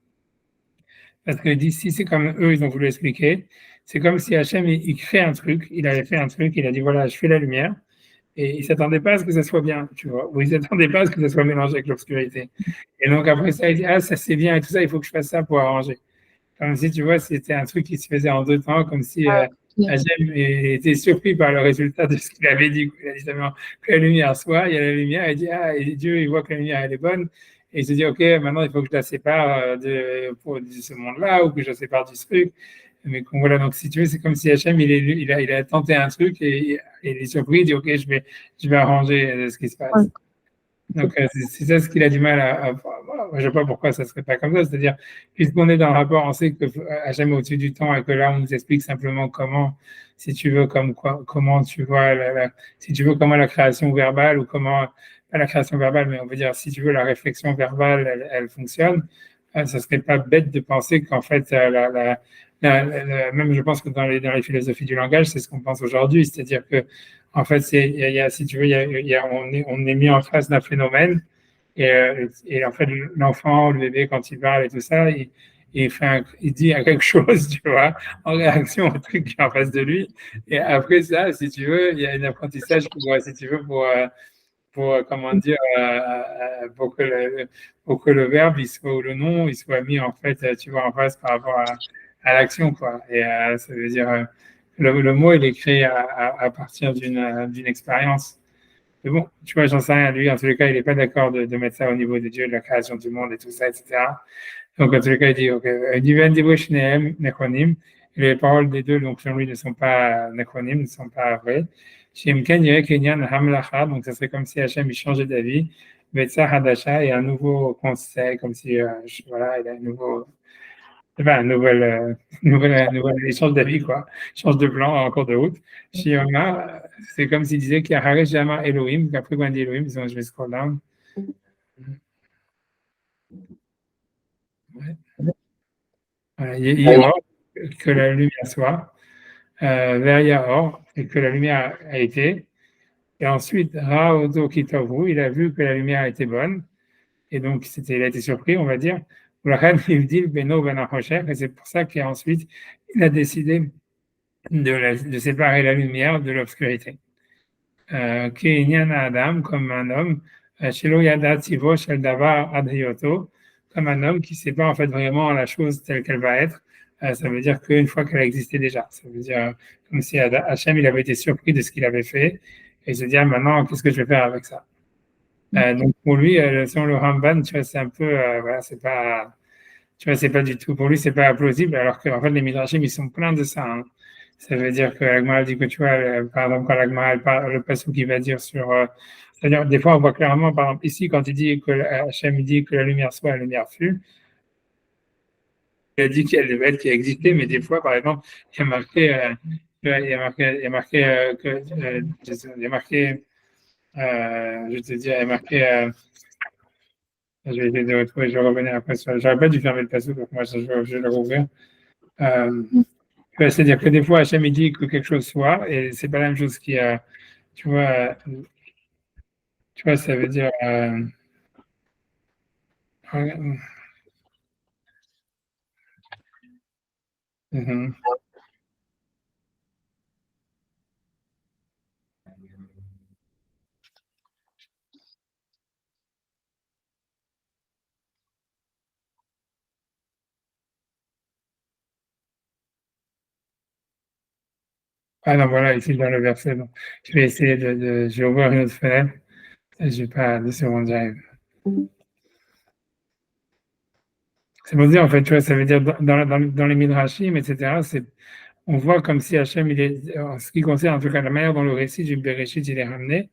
Parce que d'ici, c'est comme eux, ils ont voulu expliquer. C'est comme si Hachem, il crée un truc, il avait fait un truc, il a dit voilà, je fais la lumière. Et ils ne s'attendaient pas à ce que ça soit bien, tu vois. Ou ils ne s'attendaient pas à ce que ça soit mélangé avec l'obscurité. Et donc après ça, il dit ah, ça c'est bien et tout ça, il faut que je fasse ça pour arranger. Comme si, tu vois, c'était un truc qui se faisait en deux temps, comme si Hachem était surpris par le résultat de ce qu'il avait dit. Il a dit simplement que la lumière soit, il y a la lumière, il dit ah, et Dieu, il voit que la lumière, elle est bonne. Et il se dit, OK, maintenant, il faut que je la sépare de ce monde-là ou que je la sépare du truc. Mais voilà, donc si tu veux, c'est comme si Hachem, il a tenté un truc et il est surpris, il dit, OK, je vais arranger ce qui se passe. Donc, c'est ça ce qu'il a du mal à je ne sais pas pourquoi ça ne serait pas comme ça. C'est-à-dire, puisqu'on est dans le rapport, on sait que Hachem est au-dessus du temps et que là, on nous explique simplement comment, si tu veux, comment tu vois, si tu veux, comment la création verbale ou comment, pas la création verbale, mais on veut dire, si tu veux, la réflexion verbale, elle fonctionne. Ça ne serait pas bête de penser qu'en fait, même je pense que dans les philosophies du langage, c'est ce qu'on pense aujourd'hui. C'est-à-dire que en fait, si tu veux, on est mis en face d'un phénomène et en fait, l'enfant, le bébé, quand il parle et tout ça, il dit quelque chose, tu vois, en réaction au truc qui est en face de lui. Et après ça, si tu veux, il y a un apprentissage si tu veux, comment dire, pour que le verbe, ou le nom, il soit mis, en fait, tu vois, en face par rapport à l'action, quoi. Et ça veut dire, le mot, il est créé à partir d'une expérience. Mais bon, tu vois, j'en sais rien. Lui, en tous les cas, il n'est pas d'accord de mettre ça au niveau de Dieu, de la création du monde et tout ça, etc. Donc, en tous les cas, il dit, OK, les paroles des deux, donc, selon lui, ne sont pas nechronim, ne sont pas vraies. Donc, ça serait comme si Hachem, il changeait d'avis. Betsa Hadasha et un nouveau conseil, comme si, voilà, il a un nouveau. Un nouvel échange d'avis, quoi. Change de plan en cours de route. Shiona, c'est comme s'il disait qu'il y a Hare Jama Elohim, qu'après, quand on dit Elohim, je vais scroll down. Ouais. Voilà, Yehor, que la lumière soit. Vers Yahor, et que la lumière a été. Et ensuite, Raodo Kitovu, il a vu que la lumière était bonne. Et donc, il a été surpris, on va dire. Et c'est pour ça qu'ensuite, il a décidé de séparer la lumière de l'obscurité. Adam, comme un homme, comme un homme qui ne sait pas en fait vraiment la chose telle qu'elle va être. Ça veut dire qu'une fois qu'elle existait déjà. Ça veut dire comme si Hachem il avait été surpris de ce qu'il avait fait et se dire maintenant qu'est-ce que je vais faire avec ça. Donc pour lui, selon le Ramban, tu vois, c'est un peu, voilà, c'est pas, tu vois, c'est pas du tout. Pour lui, c'est pas plausible, alors qu'en fait les midrashim ils sont pleins de ça. Hein. Ça veut dire que l'Agmara dit que tu vois, par exemple, quand l'Agmara elle parle, le passage qui va dire sur, c'est-à-dire des fois on voit clairement, par exemple ici quand il dit que Hachem dit que la lumière soit, la lumière fut, il a dit qu'il y a des bêtes qui existaient, mais des fois, par exemple, il y a marqué, il y a marqué que, il y a marqué, je vais te dire, il y a marqué, je vais essayer de retrouver, je vais revenir après ça. J'aurais pas dû fermer le passage, donc moi je vais le rouvrir. C'est-à-dire que des fois, Hachem il dit que quelque chose soit, et c'est pas la même chose qui a, tu vois, tu vois, ça veut dire, mhm. Ah non, voilà, ici dans le verset, donc, je vais essayer je vais ouvrir une autre fenêtre, je vais pas, 2 secondes, j'arrive. C'est pour dire, en fait, tu vois, ça veut dire dans les Midrashim, etc., on voit comme si Hachem, en ce qui concerne en tout cas la manière dont le récit du Bereshit il est ramené,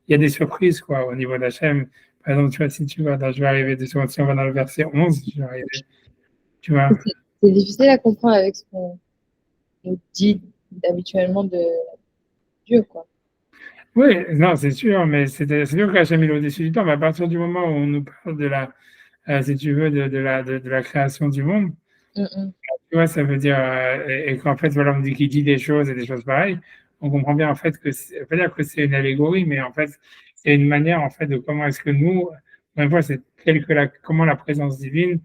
il y a des surprises, quoi, au niveau d'Hachem. Par exemple, tu vois, si tu vas je vais arriver 2 secondes, si on va dans le verset 11, je vais arriver, tu vois. C'est difficile à comprendre avec ce qu'on nous dit habituellement de Dieu, quoi. Oui, non, c'est sûr, mais c'est sûr qu'Hachem il est au-dessus du temps, mais à partir du moment où on nous parle de la, si tu veux, de la création du monde, Mm, tu vois, ça veut dire, et qu'en fait, voilà, on dit qu'il dit des choses et des choses pareilles, on comprend bien en fait que, pas dire que c'est une allégorie, mais en fait, c'est une manière en fait de comment est-ce que nous, une fois, c'est tel que comment la présence divine,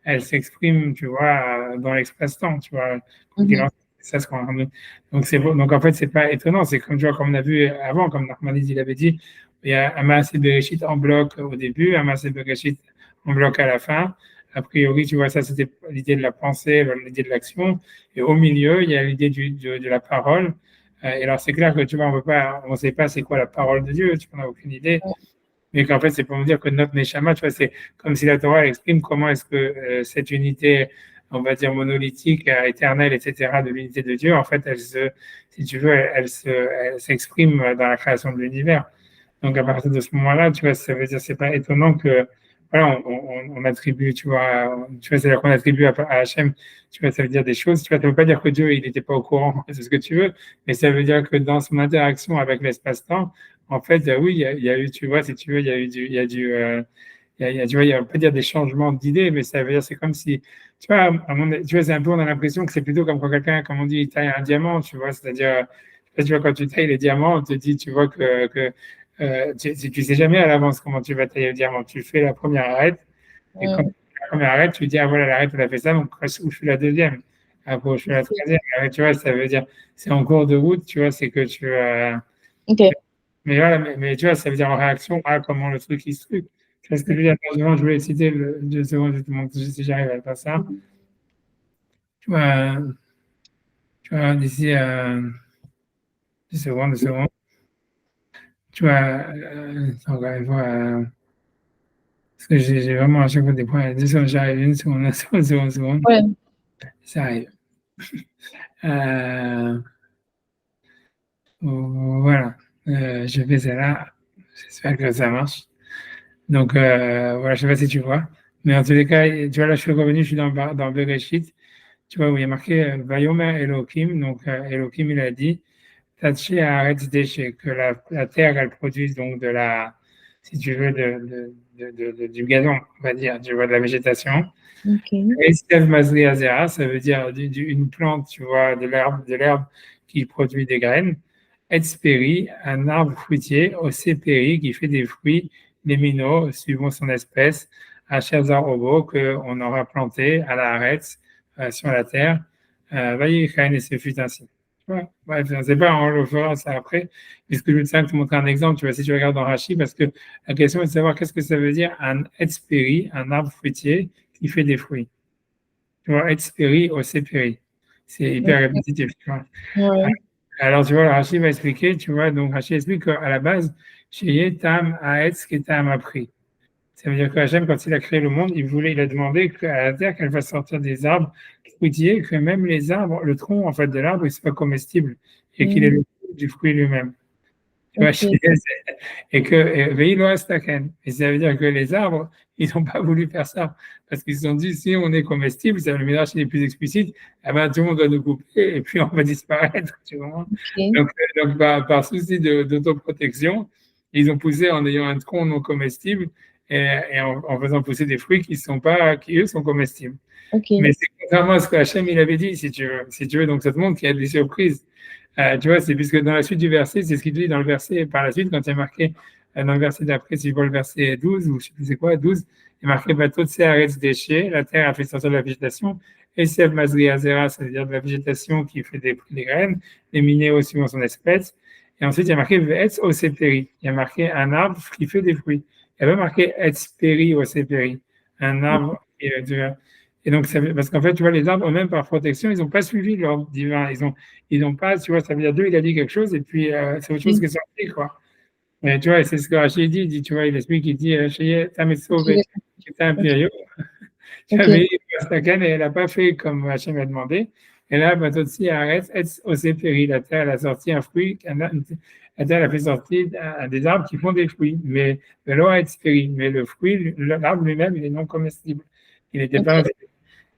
elle s'exprime, tu vois, dans l'espace-temps, tu vois. mm. C'est ça ce qu'on donc c'est bon. Donc en fait, c'est pas étonnant, c'est comme tu vois, comme on a vu avant, comme Narmanide il avait dit, il y a un Maaseh Bereshit en bloc au début, un Maaseh Bereshit en bloc à la fin. A priori, tu vois, ça c'était l'idée de la pensée, l'idée de l'action. Et au milieu, il y a l'idée de la parole. Et alors, c'est clair que tu vois, on ne sait pas c'est quoi la parole de Dieu, tu n'en as aucune idée. Mais qu'en fait, c'est pour nous dire que notre Neshama, tu vois, c'est comme si la Torah elle exprime comment est-ce que cette unité, on va dire monolithique, éternelle, etc., de l'unité de Dieu, en fait, si tu veux, elle s'exprime dans la création de l'univers. Donc, à partir de ce moment-là, tu vois, ça veut dire, c'est pas étonnant que, voilà, on attribue, c'est-à-dire qu'on attribue à Hachem, tu vois, ça veut dire des choses, tu vois, ça veut pas dire que Dieu, il n'était pas au courant, c'est ce que tu veux, mais ça veut dire que dans son interaction avec l'espace-temps, en fait, oui, il y a eu, tu vois, si tu veux, il y a eu il y a du, tu vois, on peut dire des changements d'idées, mais ça veut dire, c'est comme si, tu vois, tu vois, c'est un peu, on a l'impression que c'est plutôt comme quand quelqu'un, comme on dit, il taille un diamant, tu vois, c'est-à-dire, tu vois, quand tu tailles les diamants, on te dit, tu vois que tu sais jamais à l'avance comment tu vas tailler le diamant. Tu fais la première arête, et quand tu fais la première arête, tu dis, ah voilà, l'arête, elle a fait ça, donc où je fais la deuxième. Après, où je fais la troisième. Tu vois, ça veut dire, c'est en cours de route, tu vois, c'est que tu. Ok. Mais voilà, mais tu vois, ça veut dire en réaction à comment le truc il se truc. Tu vois ce que je veux dire? Je voulais citer 2 secondes, je te montre si j'arrive à faire ça. Tu vois, d'ici 2 secondes, 2 secondes. Tu vois, encore une fois. Parce que j'ai vraiment à chaque fois des points. 2 secondes, j'arrive, 1 seconde, 1 seconde, 1 seconde. Ouais. Ça arrive. Euh, voilà. Je fais ça là. J'espère que ça marche. Donc, voilà, je sais pas si tu vois. Mais en tous les cas, tu vois, là, je suis revenu, je suis dans Bereshit. Tu vois, où il y a marqué Vayomer Elohim. Donc, Elohim, il a dit Taché arrête déchets, que la terre, elle produise donc si tu veux, du gazon, on va dire, tu vois, de la végétation. Ok. Estève Mazriazera, ça veut dire une plante, tu vois, de l'herbe qui produit des graines. Etsperi, un arbre fruitier. Océperi, qui fait des fruits, des minot, suivant son espèce. Achazar Obo, qu'on aura planté à la arête, sur la terre. Vaïchain, et ce fut ainsi. Tu vois, bref, je ne sais pas, on le fera ça après. Mais ce que je veux te montrer un exemple, tu vois, si tu regardes dans Rachi, parce que la question est de savoir qu'est-ce que ça veut dire un etsperi, un arbre fruitier qui fait des fruits. Tu vois, etsperi, océperi. C'est hyper répétitif, tu vois. Ouais. Alors, tu vois, Rachid va expliquer, tu vois, donc Rachid explique qu'à la base, chez Tam Aetz qui Tam a pris. Ça veut dire qu'Hachem, quand il a créé le monde, il a demandé à la terre qu'elle fasse sortir des arbres qui fruitier que même les arbres, le tronc en fait de l'arbre, il soit comestible et qu'il est le fruit du fruit lui-même. Tu vois, Ok. et que et ça veut dire que les arbres, ils n'ont pas voulu faire ça parce qu'ils se sont dit si on est comestible, ça le Midrash il est plus explicite, eh ben, tout le monde doit nous couper et puis on va disparaître. Tu vois. Ok. Donc par souci d'autoprotection, ils ont poussé en ayant un tronc non comestible et en faisant pousser des fruits qui eux sont comestibles. Ok. Mais c'est contrairement à ce que Hachem il avait dit, si tu veux. Si tu veux, donc ça te montre qu'il y a des surprises. Tu vois, c'est puisque dans la suite du verset, c'est ce qu'il dit dans le verset par la suite, quand il y a marqué dans le verset d'après, si je vois le verset 12, ou je sais plus c'est quoi, 12, il est marqué Bateau de arrête de déchets, la terre a fait sortir de la végétation, et Seb Mazri Azera, c'est-à-dire de la végétation qui fait des graines, les minéraux suivant son espèce. Et ensuite, il y a marqué Vetz Oseperi, il y a marqué un arbre qui fait des fruits. Il n'y a pas marqué Etz Peri Oseperi, un arbre qui et donc, parce qu'en fait, tu vois, les arbres, eux-mêmes, par protection, ils n'ont pas suivi l'ordre divin. Ils n'ont pas, tu vois, ça veut dire Dieu, il a dit quelque chose, et puis c'est autre chose qui est sorti, quoi. Mais tu vois, c'est ce que Rachid dit, tu vois, il explique, il dit, t'as m'as sauvé, qui était impérieux. Ok. J'avais et elle n'a pas fait comme Hachem a demandé. Et là, bah, aussi, arrête, osé péri. La terre, elle a sorti un fruit, la terre, elle a fait sortir des arbres qui font des fruits. Mais le fruit, l'arbre lui-même, il est non comestible. Il n'était pas. Ok.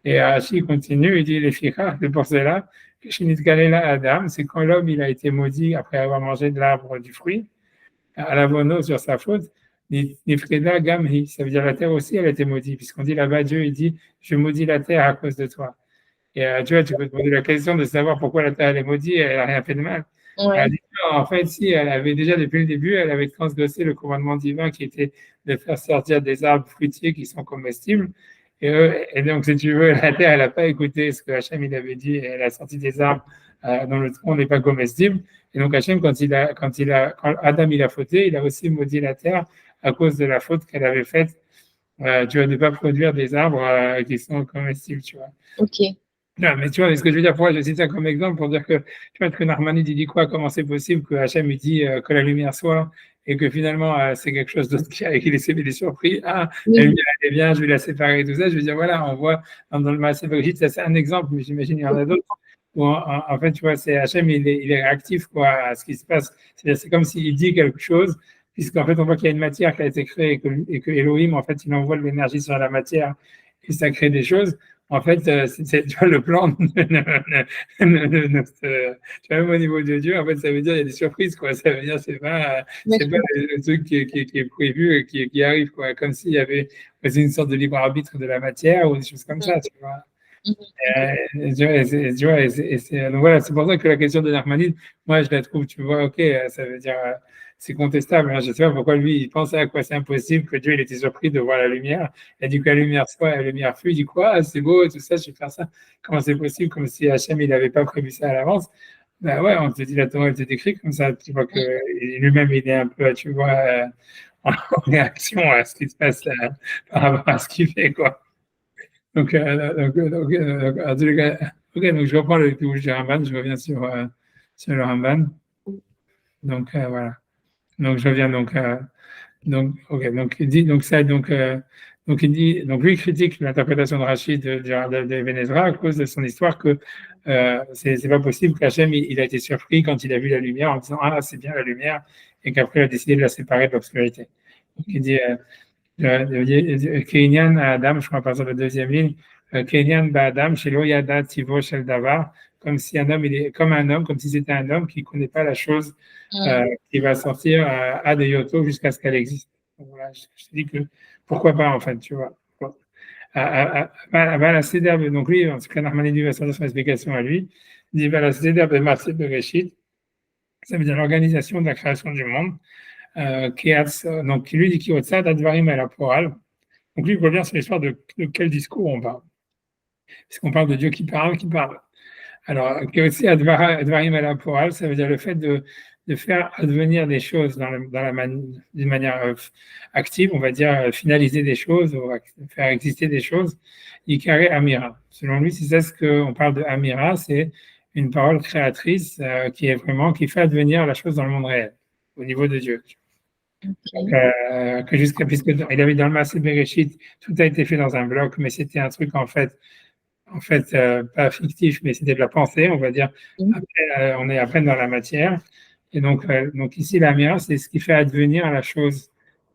Et Rachid continue, il dit, les fichas, c'est pour cela que Shinit Kalela Adam, c'est quand l'homme, il a été maudit après avoir mangé de l'arbre du fruit, à l'avono sur sa faute, Nifreda Gamhi, ça veut dire la terre aussi, elle a été maudite, puisqu'on dit là-bas, Dieu, il dit, je maudis la terre à cause de toi. Et tu vois, tu peux te poser la question de savoir pourquoi la terre, elle est maudite, elle n'a rien fait de mal. Elle a Ouais. dit, non, en fait, si, elle avait déjà, depuis le début, elle avait transgressé le commandement divin qui était de faire sortir des arbres fruitiers qui sont comestibles. Et donc, si tu veux, la terre, elle n'a pas écouté ce que Hachem il avait dit, et elle a sorti des arbres dont le tronc n'est pas comestible. Et donc, Hachem, quand Adam il a fauté, il a aussi maudit la terre à cause de la faute qu'elle avait faite, tu vois, de ne pas produire des arbres qui sont comestibles, tu vois. Ok. Non, mais tu vois, ce que je veux dire, pourquoi je cite ça comme exemple pour dire que, tu vois, que Narmanide, il dit quoi, comment c'est possible que Hachem, il dit que la lumière soit, et que finalement, c'est quelque chose d'autre qui les surpris. Ah, la Oui. lumière, elle est bien, je vais la séparer, tout ça. Je veux dire, voilà, on voit dans le Maaseh Bereshit, ça c'est un exemple, mais j'imagine il y en a d'autres, où en fait, tu vois, c'est Hachem, il est réactif, quoi, à ce qui se passe. C'est comme s'il dit quelque chose, puisqu'en fait, on voit qu'il y a une matière qui a été créée et que Elohim, en fait, il envoie de l'énergie sur la matière et ça crée des choses. En fait, tu vois, le plan, tu vois, même au niveau de Dieu, en fait, ça veut dire qu'il y a des surprises, quoi. Ça veut dire Ouais, c'est je pas comprends. le truc qui est prévu et qui arrive, quoi. Comme s'il y avait une sorte de libre arbitre de la matière ou des choses comme ça, tu vois. Ok. Tu vois, donc voilà, c'est pour ça que la question de Narmanide, moi, je la trouve, tu vois, ok, ça veut dire, c'est contestable. Hein, je ne sais pas pourquoi lui, il pensait à quoi c'est impossible, que Dieu, il était surpris de voir la lumière. Il a dit que la lumière soit, la lumière fut, il dit quoi, ah, c'est beau, tout ça, je vais faire ça. Comment c'est possible, comme si Hachem, il n'avait pas prévu ça à l'avance. Ben ouais, on te dit, la Torah, elle te décrit comme ça, tu vois que lui-même, il est un peu, tu vois, en réaction à ce qui se passe par rapport à ce qu'il fait, quoi. En tous les cas, ok, donc je reprends le touche du Ramban, je reviens sur le Ramban. Donc voilà. Donc je reviens ok, donc il dit donc lui il critique l'interprétation de Rachid de Ben Ezra à cause de son histoire que c'est pas possible qu'Hachem il a été surpris quand il a vu la lumière en disant ah c'est bien la lumière et qu'après il a décidé de la séparer de l'obscurité. Donc il dit Kenyan à Adam, je crois à partir de la deuxième ligne, Kenyan ba Adam, Shelo Yada Tivo Shel Davar, comme si un homme, il est comme un homme, comme si c'était un homme qui ne connaît pas la chose qui va sortir à de Yoto jusqu'à ce qu'elle existe. Donc, voilà, je te dis que pourquoi pas en fait, tu vois. La Seder, donc lui, en tout cas, Narmanidi va sortir son explication à lui. Il dit la Seder de Maaseh Bereshit, ça veut dire l'organisation de la création du monde. Donc lui dit Kiotsad Advarim El Aporal. Donc lui, il revient sur l'histoire de quel discours on parle. Puisqu'on parle de Dieu qui parle, qui parle. Alors, Kiotsad Advarim El Aporal, ça veut dire le fait de faire advenir des choses d'une manière active, on va dire finaliser des choses, ou faire exister des choses. Ikare Amira. Selon lui, c'est ça ce qu'on parle de Amira, c'est une parole créatrice qui fait advenir la chose dans le monde réel, au niveau de Dieu. Ok. Puisque il avait dans le Maaseh Bereshit, tout a été fait dans un bloc, mais c'était un truc en fait en fait, pas fictif, mais c'était de la pensée, on va dire. Après, on est à peine dans la matière. Et donc ici, l'Amira, c'est ce qui fait advenir la chose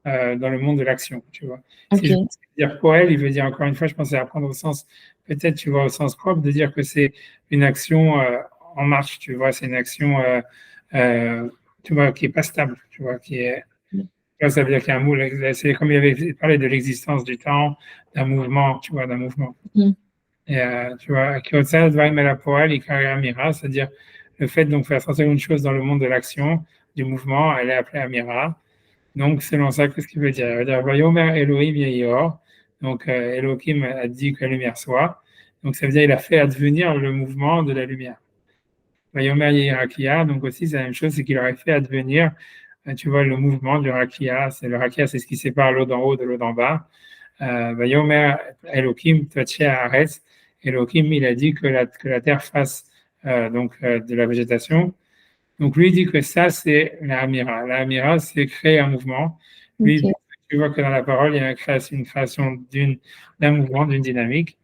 dans le monde de l'action, tu vois. Si je veux Ok. dire pour elle, il veut dire, encore une fois, je pensais apprendre au sens, peut-être, tu vois, au sens propre, de dire que c'est une action en marche, tu vois, c'est une action, euh, tu vois, qui est pas stable, tu vois, qui est, tu vois, ça veut dire qu'il y a un moule, c'est comme il avait parlé de l'existence du temps, d'un mouvement, tu vois, d'un mouvement. Mhm. Et tu vois, Kyoto Dvarim el Hapoel, Ikari Amira, c'est-à-dire le fait donc faire sortir une chose dans le monde de l'action, du mouvement, elle est appelée Amira. Donc, selon ça, qu'est-ce qu'il veut dire? Il veut dire, Vayomer Elohim Yehior. Donc, Elohim a dit que la lumière soit. Donc, ça veut dire qu'il a fait advenir le mouvement de la lumière. Vayomer Yehirakia, donc aussi, c'est la même chose, c'est qu'il aurait fait advenir, tu vois, le mouvement du Rakia. C'est le Rakia, c'est ce qui sépare l'eau d'en haut de l'eau d'en bas. Vayomer Elohim Totche Haaretz. Elohim, il a dit que la terre fasse de la végétation. Donc lui il dit que ça, c'est la Amira. La Amira, c'est créer un mouvement. Lui, Ok. tu vois que dans la parole, il y a une création d'un mouvement, d'une dynamique.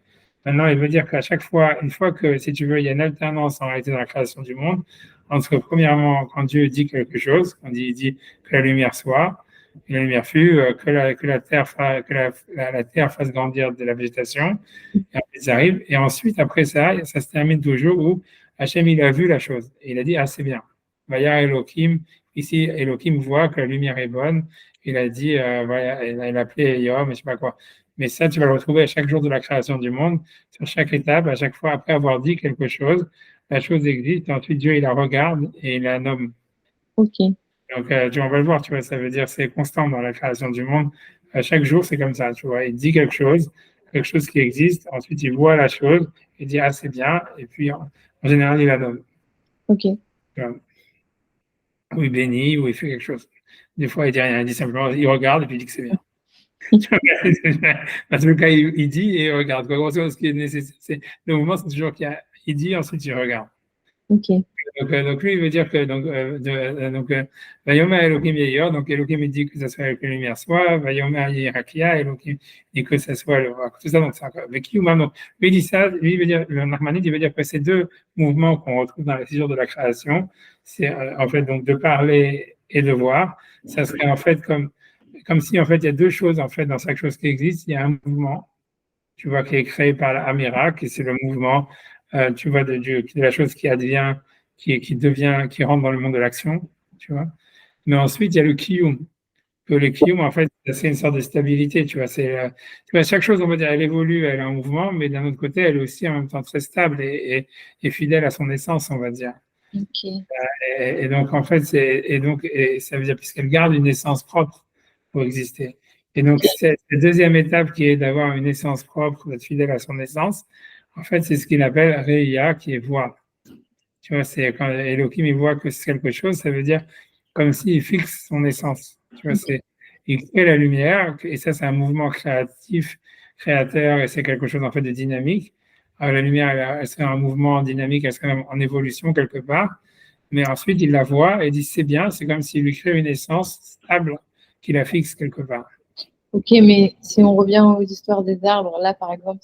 Maintenant, il veut dire qu'à chaque fois, une fois que, si tu veux, il y a une alternance en réalité dans la création du monde, entre premièrement, quand Dieu dit quelque chose, quand il dit que la lumière soit, et la lumière fut, que la terre, la terre fasse grandir de la végétation, et après, ça arrive. Et ensuite, après ça se termine toujours où Hachem, il a vu la chose. Et il a dit, ah, c'est bien. Vaya Elohim, ici, Elohim voit que la lumière est bonne. Il a dit, voilà, il a appelé Yom, je sais pas quoi. Mais ça, tu vas le retrouver à chaque jour de la création du monde, sur chaque étape, à chaque fois, après avoir dit quelque chose, la chose existe, et ensuite Dieu, il la regarde et il la nomme. Ok. Donc, on va le voir, tu vois, ça veut dire c'est constant dans la création du monde. À chaque jour, c'est comme ça, tu vois. Il dit quelque chose qui existe, ensuite il voit la chose, il dit, ah, c'est bien, et puis en général, il la nomme. Ok. Tu vois. Ou il bénit, ou il fait quelque chose. Des fois, il dit rien, il dit simplement, il regarde et puis il dit que c'est bien. Dans tout le cas, il dit et il regarde. Grosso modo, ce qui est nécessaire, le mouvement, c'est toujours il dit, ensuite il regarde. Ok. Donc lui, il veut dire que Vayomer Elohim Yehior, donc Elohim il dit que ça soit avec la lumière soit, Vayomer Yehirakia, Elohim dit que ça soit le tout ça, donc c'est avec Kiyumam. Donc lui il dit ça, lui il veut dire, le Nachmanide, il veut dire que ces deux mouvements qu'on retrouve dans la figure de la création, c'est en fait donc de parler et de voir, ça serait en fait comme si en fait il y a deux choses en fait dans chaque chose qui existe, il y a un mouvement, tu vois, qui est créé par l'Amira, qui c'est le mouvement, tu vois, de la chose qui advient, qui devient, qui rentre dans le monde de l'action, tu vois. Mais ensuite, il y a le Kiyum. Que le Kiyum, en fait, c'est une sorte de stabilité, tu vois. Tu vois, chaque chose, on va dire, elle évolue, elle est en mouvement, mais d'un autre côté, elle est aussi en même temps très stable et fidèle à son essence, on va dire. Ok. Et donc, en fait, et ça veut dire, puisqu'elle garde une essence propre pour exister. Et donc, cette deuxième étape qui est d'avoir une essence propre, d'être fidèle à son essence, en fait, c'est ce qu'il appelle Reya, qui est voix. Tu vois, c'est quand Elohim il voit que c'est quelque chose, ça veut dire comme s'il fixe son essence. Tu vois, il crée la lumière, et ça, c'est un mouvement créatif, créateur, et c'est quelque chose en fait de dynamique. Alors, la lumière, elle serait un mouvement dynamique, elle serait en évolution quelque part. Mais ensuite, il la voit et dit c'est bien, c'est comme s'il lui crée une essence stable qui la fixe quelque part. Ok, mais si on revient aux histoires des arbres, là, par exemple,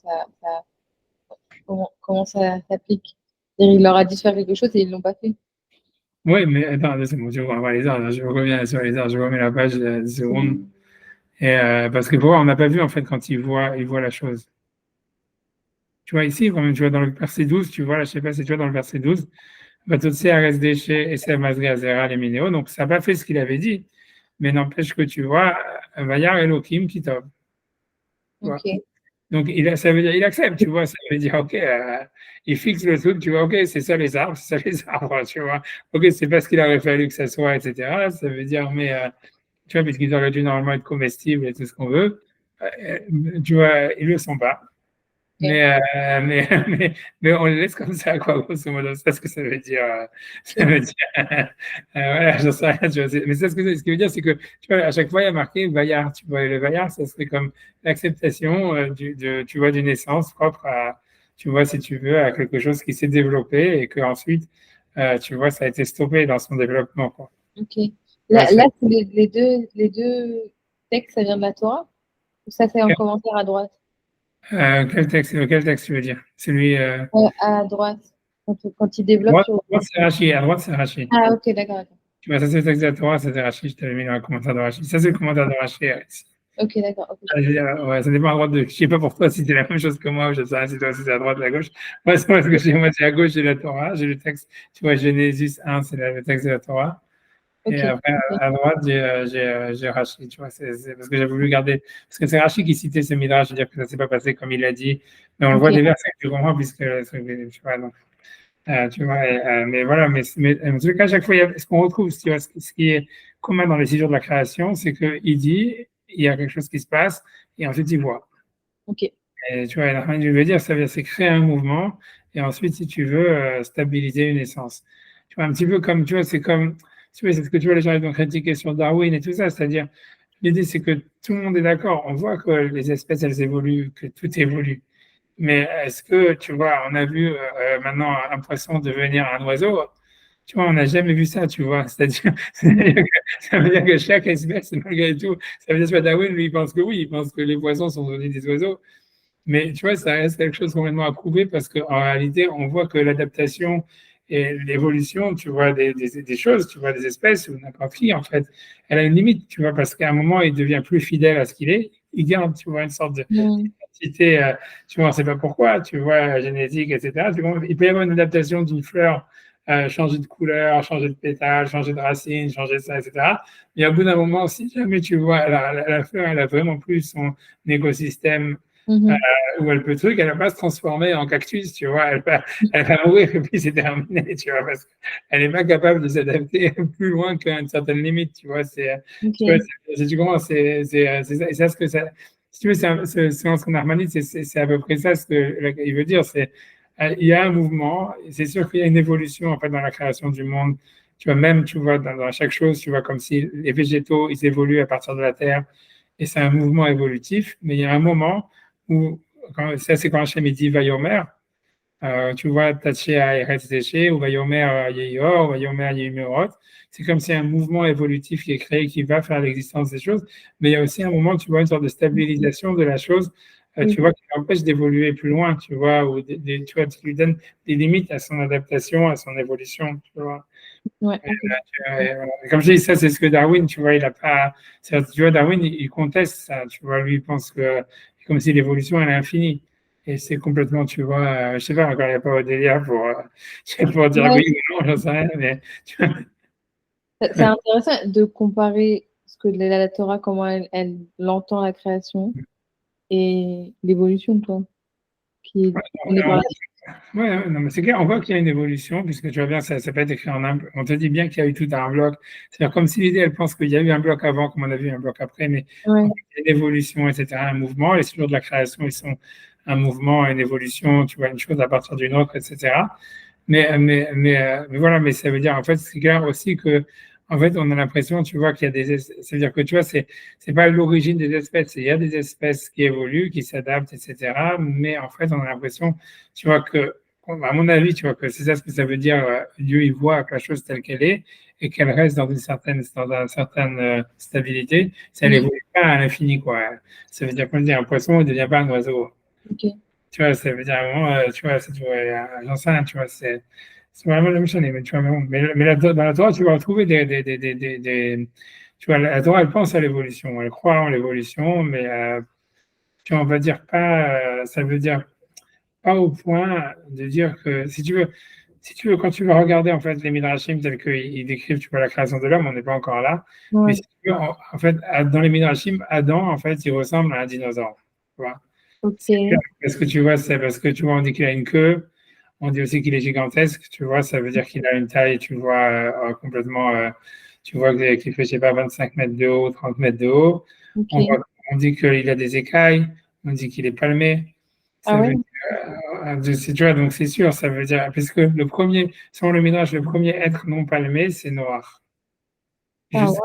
comment ça s'applique? Il leur a dit de faire quelque chose et ils ne l'ont pas fait. Oui, mais attends, c'est bon, je revois les arbres, je reviens sur les arbres, je remets la page de seconde. Et, parce que pour voir, on n'a pas vu en fait quand il voit la chose. Tu vois ici, quand même, tu vois dans le verset 12, tu vois, là, je sais pas si tu vois dans le verset 12, Vatotse Ares Déché et Mazri Azera les Minéo, donc ça n'a pas fait ce qu'il avait dit, mais n'empêche que tu vois, Vayar Elohim Kitov. Ok. Donc, ça veut dire, il accepte, tu vois, ça veut dire, OK, il fixe le truc, tu vois, OK, c'est ça les arbres, c'est ça les arbres, tu vois, OK, c'est pas ce qu'il aurait fallu que ça soit, etc. Ça veut dire, mais, tu vois, puisqu'ils auraient dû normalement être comestibles et tout ce qu'on veut, tu vois, ils le sont pas. Ok. Mais on le laisse comme ça, quoi, grosso modo, c'est ce que ça veut dire. Ça Ok. veut dire, voilà, j'en sais rien, tu vois, mais c'est ce qui veut dire, c'est que, tu vois, à chaque fois, il y a marqué Vaillard, tu vois, et le Vaillard, ça serait comme l'acceptation, tu vois, d'une essence propre à, tu vois, si tu veux, à quelque chose qui s'est développé et que ensuite, tu vois, ça a été stoppé dans son développement, quoi. Ok. Tu vois, Là, c'est les deux textes, ça vient de la Torah? Ou ça, c'est en commentaire à droite? Quel texte tu veux dire? Celui À droite, quand il développe droite, sur. droite c'est Rachi, à droite c'est Rachi. Ah, ok, d'accord, d'accord. Tu vois, ça c'est le texte de la Torah, ça c'est Rachi, je t'avais mis dans le commentaire de Rachi. Ça c'est le commentaire de Rachi. Ok, d'accord. Ok. Ouais, ça dépend à droite de. Je sais pas pour toi si c'est la même chose que moi, ou je sais pas si toi c'est à droite ou à gauche. Moi, c'est parce que chez moi, c'est à gauche, j'ai la Torah, j'ai le texte, tu vois, Genesis 1, c'est le texte de la Torah. Et Ok. après, Ok. à droite, j'ai Rachi, tu vois, c'est parce que j'ai voulu garder. Parce que c'est Rachi qui citait ce midrash, je veux dire que ça s'est pas passé comme il a dit. Mais on le voit Ok. des versets, tu comprends, puisque, tu vois, donc, tu vois, mais voilà, mais en tout cas, à chaque fois, ce qu'on retrouve, tu vois, ce qui est commun dans les 6 jours de la création, c'est qu'il dit, il y a quelque chose qui se passe, et ensuite il voit. Ok. Et tu vois, la je veux dire, ça veut dire, c'est créer un mouvement, et ensuite, si tu veux, stabiliser une essence. Tu vois, un petit peu comme, tu vois, c'est comme, tu vois, c'est ce que tu vois, les gens ils vont critiquer sur Darwin et tout ça, c'est-à-dire, l'idée, c'est que tout le monde est d'accord, on voit que les espèces, elles évoluent, que tout évolue. Mais est-ce que, tu vois, on a vu maintenant un poisson devenir un oiseau? Tu vois, on n'a jamais vu ça, tu vois. C'est-à-dire, ça veut dire que chaque espèce, malgré tout, ça veut dire que Darwin, lui, il pense que oui, il pense que les poissons sont devenus des oiseaux. Mais tu vois, ça reste quelque chose complètement à prouver parce qu'en réalité, on voit que l'adaptation et l'évolution, tu vois, des choses, tu vois, des espèces ou n'importe qui, en fait, elle a une limite, tu vois, parce qu'à un moment, il devient plus fidèle à ce qu'il est. Il garde, tu vois, une sorte de Hmm. d'identité, tu vois, on ne sait pas pourquoi, tu vois, génétique, etc. Tu vois, il peut y avoir une adaptation d'une fleur, changer de couleur, changer de pétale, changer de racine, changer de ça, etc. Mais au bout d'un moment, si jamais tu vois, la fleur, elle a vraiment plus son écosystème Mhm. où elle peut truc, elle va pas se transformer en cactus, tu vois, elle va mourir et puis c'est terminé, tu vois, parce qu'elle n'est pas capable de s'adapter plus loin qu'à une certaine limite, tu vois, tu vois, Ok. tu comprends, c'est ça, et ça, ce que ça, si tu veux, c'est ce qu'on a harmonie, c'est à peu près ça ce qu'il veut dire, c'est, il y a un mouvement, c'est sûr qu'il y a une évolution, en fait, dans la création du monde, tu vois, même, tu vois, dans chaque chose, tu vois, comme si les végétaux, ils évoluent à partir de la terre, et c'est un mouvement évolutif, mais il y a un moment où, ça c'est quand Hachem dit Vayomer, tu vois, Taché à Eretz Déché, ou Vayomer Yehior, ou Vayomer Yehimerot, c'est comme si un mouvement évolutif qui est créé, qui va faire l'existence des choses, mais il y a aussi un moment, tu vois, une sorte de stabilisation de la chose, Oui. tu vois, qui l'empêche d'évoluer plus loin, tu vois, ou tu vois, qui lui donne des limites à son adaptation, à son évolution, tu vois. Ouais. Ok. Comme je dis, ça, c'est ce que Darwin, tu vois, il a pas. Tu vois, Darwin, il conteste ça. Tu vois, lui, il pense que c'est comme si l'évolution, elle est infinie. Et c'est complètement, tu vois, je sais pas, encore, il n'y a pas Odélia pour dire Ouais, oui ou non, j'en sais rien, mais tu vois, c'est intéressant de comparer ce que la Torah, comment elle entend la création et l'évolution, quoi, qui est donnée par la. ouais, non, mais c'est clair, on voit qu'il y a une évolution, puisque tu vois bien, ça peut être écrit en un. On te dit bien qu'il y a eu tout un bloc. C'est-à-dire comme si l'idée, elle pense qu'il y a eu un bloc avant, comme on a vu un bloc après, mais en Ouais. fait, il y a une évolution, etc., un mouvement. Les jours de la création, ils sont un mouvement, une évolution, tu vois, une chose à partir d'une autre, etc. Mais voilà, mais ça veut dire, en fait, c'est clair aussi que, en fait, on a l'impression, tu vois, qu'il y a c'est-à-dire que, tu vois, c'est pas l'origine des espèces, il y a des espèces qui évoluent, qui s'adaptent, etc. Mais en fait, on a l'impression, tu vois, que, à mon avis, tu vois, que c'est ça ce que ça veut dire, Dieu, il voit la chose telle qu'elle est et qu'elle reste dans une certaine stabilité. Ça Mm. n'évolue pas à l'infini, quoi. Ça veut dire, comme dire, un poisson, il ne devient pas un oiseau. Ok. Tu vois, ça veut dire à un moment, tu vois, j'en sais rien, tu vois, c'est vraiment la même chose, mais tu vois, dans la Torah, tu vas retrouver tu vois, la Torah, elle pense à l'évolution, elle croit en l'évolution, mais, tu vois, on va dire pas, ça veut dire pas au point de dire que, si tu veux, quand tu vas regarder, en fait, les Midrashim tels qu'ils décrivent, tu vois, la création de l'homme, on n'est pas encore là, mais Ouais. si tu veux, en fait, dans les Midrashim, Adam, en fait, il ressemble à un dinosaure, tu vois. Ok. Parce que tu vois, c'est parce que tu vois, on dit qu'il a une queue, on dit aussi qu'il est gigantesque, tu vois, ça veut dire qu'il a une taille, tu vois, complètement, tu vois qu'il fait, je sais pas, 25 mètres de haut, 30 mètres de haut. On Ok. voit, on dit qu'il a des écailles, on dit qu'il est palmé. Ah Ça veut ouais? dire, tu vois, donc c'est sûr, ça veut dire, parce que le premier, selon le Midrash, le premier être non palmé, c'est Noir. Ah Jusqu'à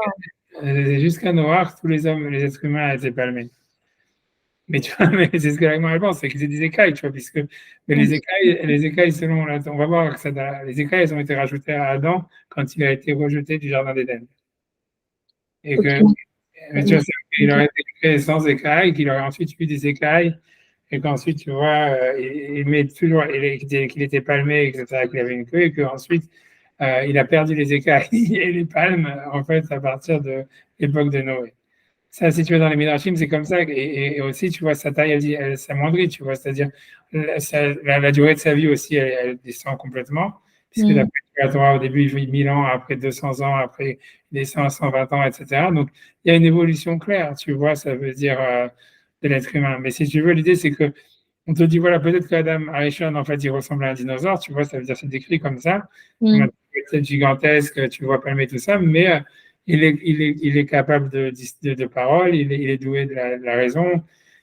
ouais. jusqu'à Noir, tous les hommes, les êtres humains étaient palmés. Mais tu vois, mais c'est ce que la Gemara pense, c'est que c'est des écailles, tu vois, puisque mais Ok. les écailles, selon on va voir que les écailles, elles ont été rajoutées à Adam quand il a été rejeté du jardin d'Éden. Et Ok. que, mais tu Mais vois, il ok. aurait été créé sans écailles, qu'il aurait ensuite eu des écailles, et qu'ensuite, tu vois, il met toujours, qu'il était palmé, etc., qu'il avait une queue, et qu'ensuite, il a perdu les écailles et les palmes, en fait, à partir de l'époque de Noé. Ça, si tu vas dans les Midrashim, c'est comme ça. Et aussi, tu vois, sa taille, elle s'amoindrit, tu vois. C'est-à-dire, la durée de sa vie aussi, elle descend complètement. Puisque d'après la Torah, au début, il vit 1000 ans, après 200 ans, après, il descend à 120 ans, etc. Donc, il y a une évolution claire, tu vois, ça veut dire de l'être humain. Mais si tu veux, l'idée, c'est que on te dit, voilà, peut-être qu'Adam Arishon, en fait, il ressemble à un dinosaure, tu vois, ça veut dire, c'est décrit comme ça, comme un tête gigantesque, tu vois, palmer tout ça, mais il est capable de parole, il est doué de la raison.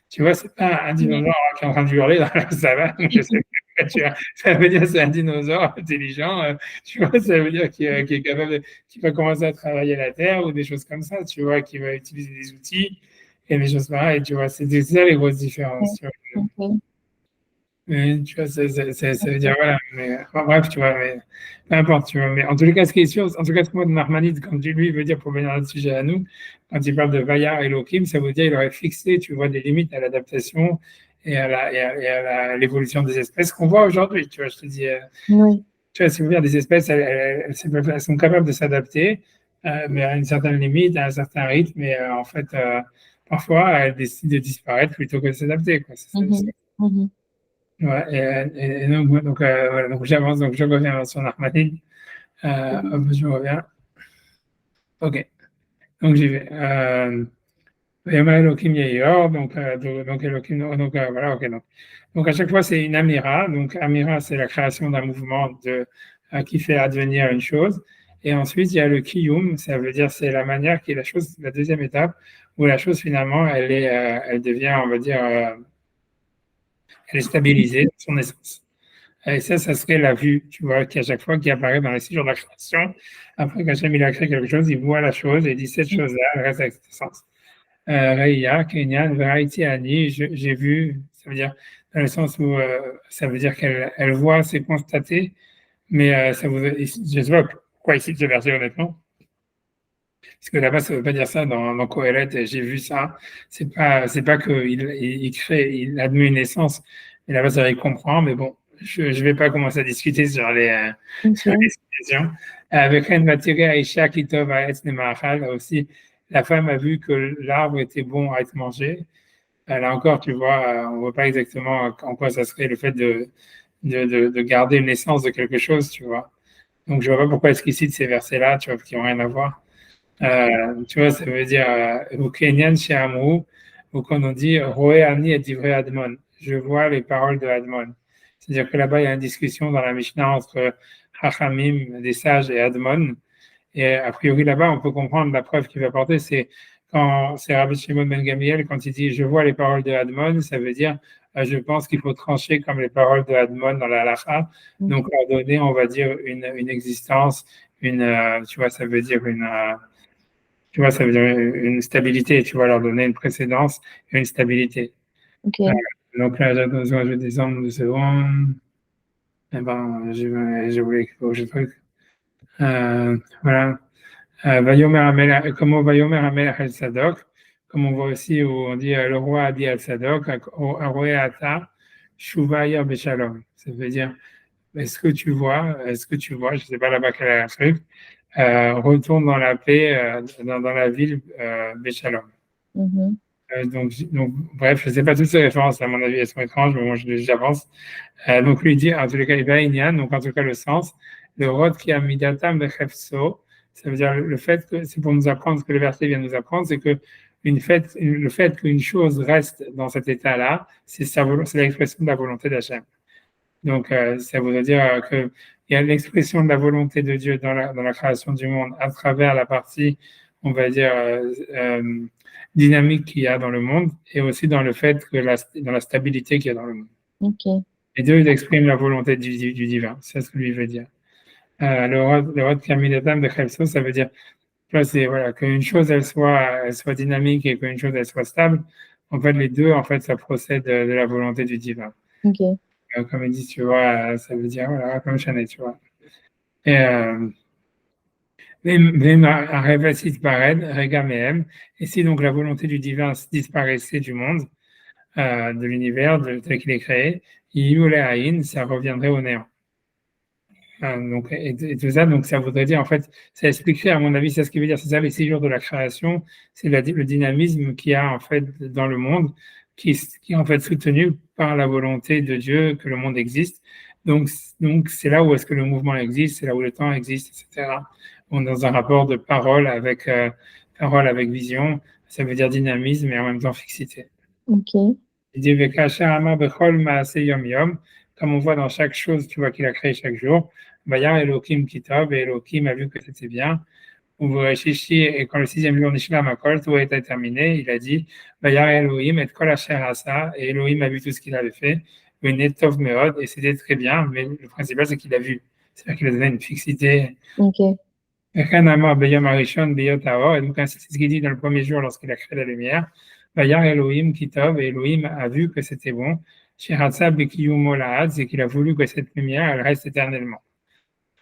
Tu vois, c'est pas un dinosaure qui est en train de hurler dans la savane, je sais pas, tu vois, ça veut dire que c'est un dinosaure intelligent, tu vois, ça veut dire qu'il est capable qu'il va commencer à travailler la terre ou des choses comme ça, tu vois, qu'il va utiliser des outils et des choses pareilles, tu vois, c'est ça les grosses différences, tu vois. Mais, tu vois, ça veut dire, voilà, mais, enfin, bref, tu vois, mais peu importe, tu vois, mais en tous les cas, ce qui est sûr, en tout cas, ce que moi, de Narmanide, quand lui veut dire, pour venir à notre sujet à nous, quand il parle de Vayar et Elohim, ça veut dire qu'il aurait fixé, tu vois, des limites à l'adaptation et à l'évolution des espèces qu'on voit aujourd'hui, tu vois, je te dis, tu vois, si vous voulez, des espèces, elles sont capables de s'adapter, mais à une certaine limite, à un certain rythme, et en fait, parfois, elles décident de disparaître plutôt que de s'adapter, quoi. Ouais, et donc, voilà, donc j'avance, donc je reviens sur Narmanide. Hop, je reviens. Ok, donc j'y vais. Yama Elohim Yeyor, donc Elohim, voilà, ok. Donc à chaque fois, c'est une Amira. Donc Amira, c'est la création d'un mouvement qui fait advenir une chose. Et ensuite, il y a le Kiyum, ça veut dire c'est la manière qui est la deuxième étape, où la chose finalement, elle devient, on va dire, elle est stabilisée dans son essence. Et ça serait la vue, tu vois, qui à chaque fois qui apparaît dans les 6 jours de la création. Après qu'Hachem il a créé quelque chose, il voit la chose et il dit cette chose-là, elle reste avec cette essence. Reya, Kenyan, Variety, Ani, j'ai vu, ça veut dire, dans le sens où ça veut dire qu'elle voit, c'est constaté, mais je ne sais pas pourquoi ici ce verset honnêtement. Parce que là-bas, ça ne veut pas dire ça dans Kohelet, et j'ai vu ça. C'est pas qu'il crée, il admet une essence, mais là-bas, ça va comprendre, mais bon, je ne vais pas commencer à discuter sur sur les situations. Avec Ren Vatiré Aïcha Kitov Aetz Nemahal, aussi, la femme a vu que l'arbre était bon à être mangé. Là encore, tu vois, on ne voit pas exactement en quoi ça serait le fait de garder une essence de quelque chose, tu vois. Donc, je ne vois pas pourquoi est-ce qu'il cite ces versets-là, tu vois, qui n'ont rien à voir. Tu vois, ça veut dire au Kenyan chez Amrou, ou quand on dit Roé Ani et Divrei Admon, je vois les paroles de Admon. C'est-à-dire que là-bas, il y a une discussion dans la Mishnah entre Hachamim, des sages, et Admon. Et a priori, là-bas, on peut comprendre la preuve qu'il va porter, c'est quand c'est Rabbi Shimon Ben Gamliel, quand il dit je vois les paroles de Admon, ça veut dire je pense qu'il faut trancher comme les paroles de Admon dans la halacha, donc leur donner, on va dire, une existence, tu vois, ça veut dire tu vois, ça veut dire une stabilité, tu vois, leur donner une précédence et une stabilité. Donc là, j'ai besoin de descendre de secondes. Eh ben, je voulais que je truc. Voilà. Comment Vayomer Amel El Sadok, comme on voit aussi où on dit le roi a dit El Sadok, roi Ata, Shuva Yer Beshalom. Ça veut dire, est-ce que tu vois, je ne sais pas là-bas quel est le truc, retourne dans la paix, dans la ville Béchalom. Bref, je ne sais pas toutes ces références, à mon avis, elles sont étranges, mais moi, j'avance. Donc, lui dit, en tous les cas, Ibaïnian, donc en tout cas, le sens, le rod qui a midatam bechefso, ça veut dire le fait que, c'est pour nous apprendre ce que le verset vient nous apprendre, c'est que le fait qu'une chose reste dans cet état-là, c'est l'expression de la volonté d'Hachem. Donc, ça voudrait dire qu'il y a l'expression de la volonté de Dieu dans la création du monde à travers la partie, on va dire, dynamique qu'il y a dans le monde et aussi dans le fait que dans la stabilité qu'il y a dans le monde. Les deux, ils expriment la volonté du divin. C'est ce que lui veut dire. Le rod Kamidatam de Khelso, ça veut dire voilà, qu'une chose elle soit dynamique et qu'une chose elle soit stable. En fait, les deux, en fait, ça procède de la volonté du divin. Comme il dit, tu vois, ça veut dire, voilà, comme Chanel, tu vois. Et et si donc la volonté du divin disparaissait du monde, de l'univers tel qu'il est créé, Iyulehaïn, ça reviendrait au néant. Donc, et tout ça, donc ça voudrait dire, en fait, ça expliquerait, à mon avis, c'est ce qui veut dire, c'est ça les 6 jours de la création, c'est le dynamisme qu'il y a, en fait, dans le monde, qui est, en fait, soutenu par la volonté de Dieu que le monde existe. Donc c'est là où est-ce que le mouvement existe, c'est là où le temps existe, etc. On est dans un rapport de parole avec vision, ça veut dire dynamisme et en même temps fixité. Ok. Il dit, comme on voit dans chaque chose, tu vois qu'il a créé chaque jour. Bayar Elohim Kitov, et Elohim a vu que c'était bien. Et quand le 6e jour Nishla Makol, tout était terminé, il a dit, Bayar Elohim et Kol Asher Asa, et Elohim a vu tout ce qu'il avait fait. Tov Meod, et c'était très bien, mais le principal, c'est qu'il a vu. C'est-à-dire qu'il a donné une fixité. Ok. Et donc, c'est ce qu'il dit dans le premier jour lorsqu'il a créé la lumière. Bayar Elohim Kitov, et Elohim a vu que c'était bon. C'est qu'il a voulu que cette lumière, elle reste éternellement.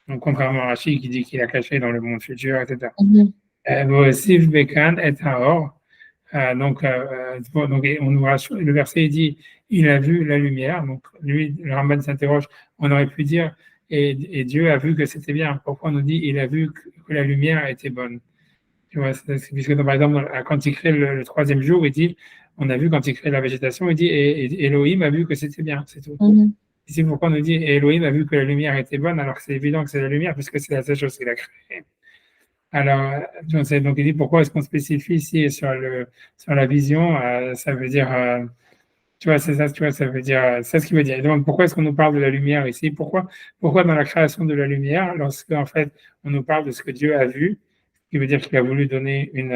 Donc, contrairement à Rachid qui dit qu'il a caché dans le monde futur, etc. Sif Bekan et Haor. Donc, on nous rassure, le verset dit il a vu la lumière. Donc, lui, le Ramban s'interroge, on aurait pu dire et Dieu a vu que c'était bien. Pourquoi on nous dit il a vu que la lumière était bonne? Tu vois, puisque par exemple, quand il crée le 3e jour, il dit on a vu quand il crée la végétation, il dit et Elohim a vu que c'était bien, c'est tout. Ici, pourquoi on nous dit et Elohim a vu que la lumière était bonne, alors que c'est évident que c'est la lumière, puisque c'est la seule chose qu'il a créée. Alors, donc il dit pourquoi est-ce qu'on spécifie ici sur la vision, ça veut dire, tu vois, c'est ça, tu vois, ça veut dire, c'est ce qu'il veut dire. Il demande pourquoi est-ce qu'on nous parle de la lumière ici, pourquoi dans la création de la lumière, lorsque en fait on nous parle de ce que Dieu a vu, ce qui veut dire qu'il a voulu donner une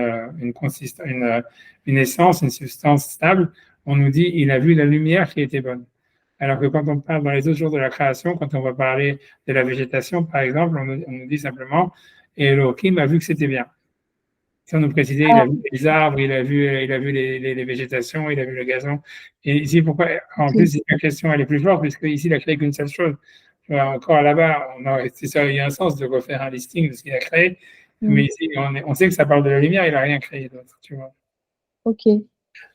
essence, une substance stable, on nous dit il a vu la lumière qui était bonne. Alors que quand on parle dans les autres jours de la création, quand on va parler de la végétation, par exemple, on nous dit simplement et Elohim a vu que c'était bien. Sans nous préciser, il a vu les arbres, il a vu les végétations, il a vu le gazon. Et ici, pourquoi, en plus, la question elle est plus forte, puisque ici, il a créé qu'une seule chose. Encore là-bas, c'est ça, il y a un sens de refaire un listing de ce qu'il a créé. Mais ici, on sait que ça parle de la lumière, il n'a rien créé d'autre, tu vois. Ok.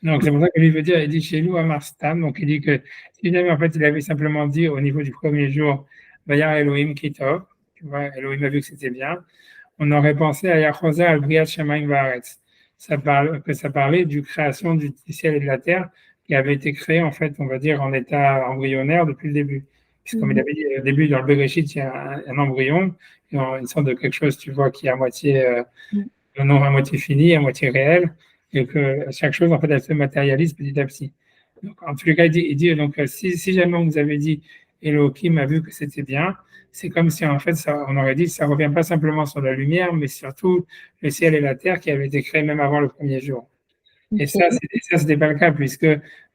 Donc, c'est pour ça que lui veut dire, il dit chez nous à Marstam, donc il dit que si jamais, en fait, il avait simplement dit au niveau du premier jour, Bayar Elohim Kitov, tu vois, Elohim a vu que c'était bien, on aurait pensé à Yachosa al-Briat Shemaim Vaaretz. Ça parlait du création du ciel et de la terre qui avait été créé, en fait, on va dire, en état embryonnaire depuis le début. Puisque, comme il avait dit au début, dans le Bereshit, il y a un embryon, une sorte de quelque chose, tu vois, qui est à moitié, le nom à moitié fini, à moitié réel, et que chaque chose, en fait, elle se matérialise petit à petit. Donc, en tous les cas, il dit donc, si jamais on vous avait dit Elohim a vu que c'était bien, c'est comme si en fait, on aurait dit ça ne revient pas simplement sur la lumière, mais surtout le ciel et la terre qui avaient été créés même avant le premier jour. Okay. Et ça, c'était pas le cas, puisque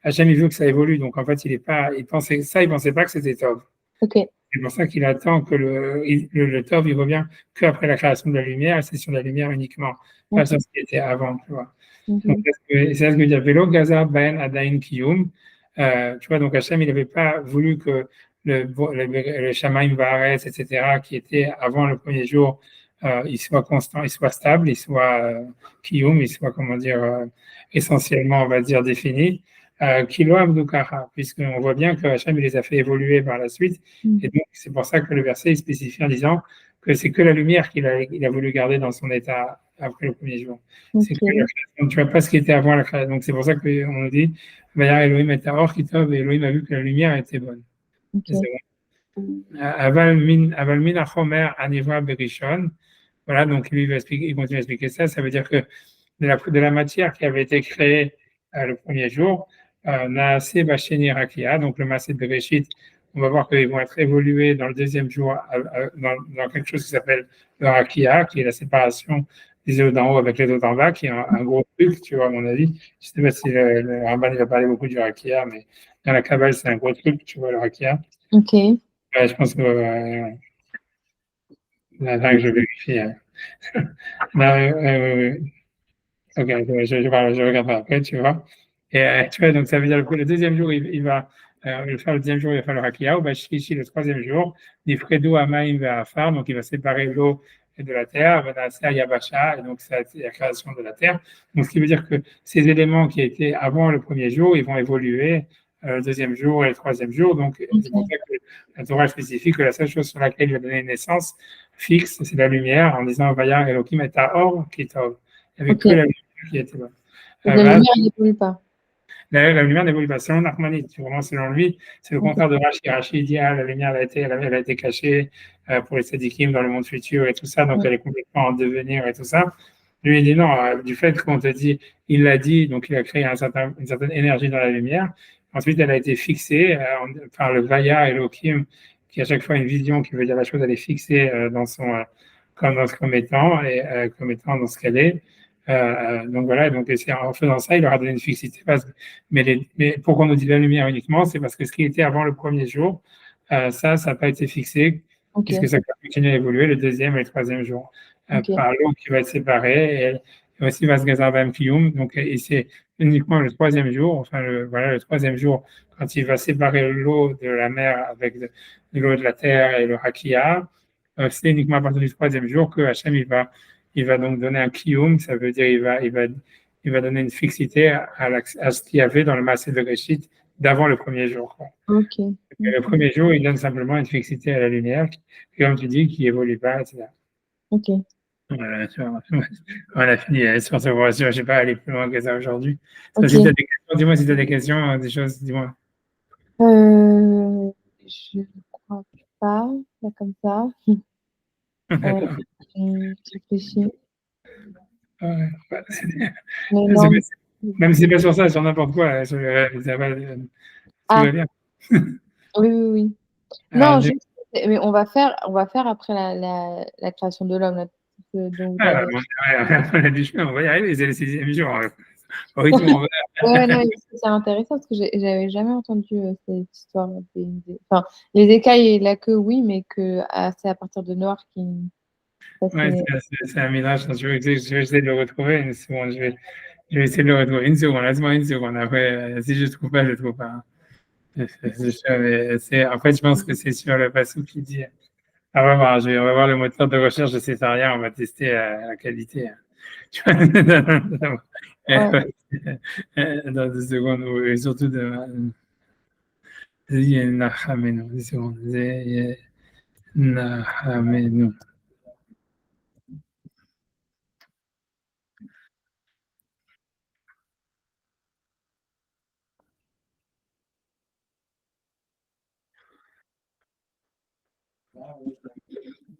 Hachem il veut que ça évolue. Donc en fait, il pensait pas que c'était Tov. Okay. C'est pour ça qu'il attend que le Tov il revient qu'après la création de la lumière, et c'est sur la lumière uniquement, pas sur ce qui était avant, tu vois. Donc, c'est ce que je dis, Velo Gaza Ben Adain Kiyum. Tu vois, donc Hachem, il n'avait pas voulu que le Shamaim Vaaretz, etc., qui était avant le premier jour, il soit constant, il soit stable, il soit Kiyum, il soit, comment dire, essentiellement, on va dire, défini. Kilo Amdukara, puisqu'on voit bien que Hachem, il les a fait évoluer par la suite. Et donc, c'est pour ça que le verset est spécifié en disant que c'est que la lumière qu'il a voulu garder dans son état après le premier jour. Okay. C'est que la création, tu vois pas ce qui était avant la création. Donc, c'est pour ça qu'on nous dit, Elohim et Taor Kitov, et Elohim a vu que la lumière était bonne. Okay. Aval min achomer anivra berishon. Voilà, donc il continue à expliquer ça. Ça veut dire que de la matière qui avait été créée le premier jour, Naaseh Basheni Rakia, donc le Maaseh Bereshit, on va voir qu'ils vont être évolués dans le deuxième jour dans quelque chose qui s'appelle le Rakia, qui est la séparation des eaux d'en haut avec les eaux d'en bas, qui est un gros truc, tu vois, à mon avis. Je ne sais pas si le Ramban va parler beaucoup du Rakia, mais dans la Kabbale, c'est un gros truc, tu vois, le Rakia. Ok. Je pense que là, je vérifie. Ok, je regarderai après, tu vois. Et tu vois, donc ça veut dire que le deuxième jour, il va faire le deuxième jour, il va faire le Rakia, ou Bashkishi le troisième jour, Nifredo Amaim Ve'afar, donc il va séparer l'eau et de la terre, Venasea Yabasha, et donc c'est la création de la terre. Donc, ce qui veut dire que ces éléments qui étaient avant le premier jour, ils vont évoluer le deuxième jour et le troisième jour. Donc, c'est pour ça que la Torah spécifie que la seule chose sur laquelle il va donner naissance fixe, c'est la lumière, en disant Vayar Elohim et Or Kitov. Il n'y avait que la lumière qui était là. La lumière n'évolue pas. La lumière n'évolue pas. Selon Nachmanides, vraiment selon lui, c'est le contraire de Rashi. Rashi dit la lumière elle a été cachée pour les tzadikim dans le monde futur et tout ça, donc elle est complètement en devenir et tout ça. Lui, il dit non, du fait qu'on te dit, il l'a dit, donc il a créé une certaine énergie dans la lumière. Ensuite, elle a été fixée par le Vaya Elohim, qui à chaque fois une vision qui veut dire la chose, elle est fixée comme étant, comme étant dans ce qu'elle est. Donc voilà, donc en faisant ça, il leur a donné une fixité. Mais pourquoi on nous dit la lumière uniquement, c'est parce que ce qui était avant le premier jour, ça n'a pas été fixé, puisque ça continue à évoluer le deuxième et le troisième jour. Par l'eau qui va être séparée, et aussi va se gazarder kiyum. Donc, et c'est uniquement le troisième jour, le troisième jour, quand il va séparer l'eau de la mer avec de l'eau de la terre et le hakia, c'est uniquement à partir du troisième jour que Hachem il va donc donner un kiyum, ça veut dire il va donner une fixité à ce qu'il y avait dans le massé de Réchit d'avant le premier jour. Le premier jour, il donne simplement une fixité à la lumière, comme tu dis, qui évolue pas, etc. Voilà, on a fini sur ce point. Je ne vais pas aller plus loin que ça aujourd'hui. Si tu as des questions, dis-moi si tu as des questions, des choses, dis-moi. Je ne crois pas, là, comme ça. Je réfléchis. Même si c'est pas sur ça, sur n'importe quoi, ça va, tout va bien. Oui. Non, mais on va faire après la création de l'homme. On a du chemin, on va y arriver, c'est le 6e jour. Au rythme, on va. C'est intéressant parce que j'avais jamais entendu cette histoire. Enfin, les écailles et la queue, oui, mais que c'est à partir de Noir qui. C'est un mirage. Je vais essayer de le retrouver une seconde. Je vais essayer de le retrouver une seconde. Laisse-moi une seconde. Après, si je ne trouve pas, je ne trouve pas. En fait, je pense que c'est sur le passou qui dit. On va voir, on va voir le moteur de recherche de Césarien, on va tester la qualité. Dans 2 secondes, et surtout Nahamenu, 2 secondes. Nahamenu.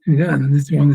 Yeah, 2 secondes.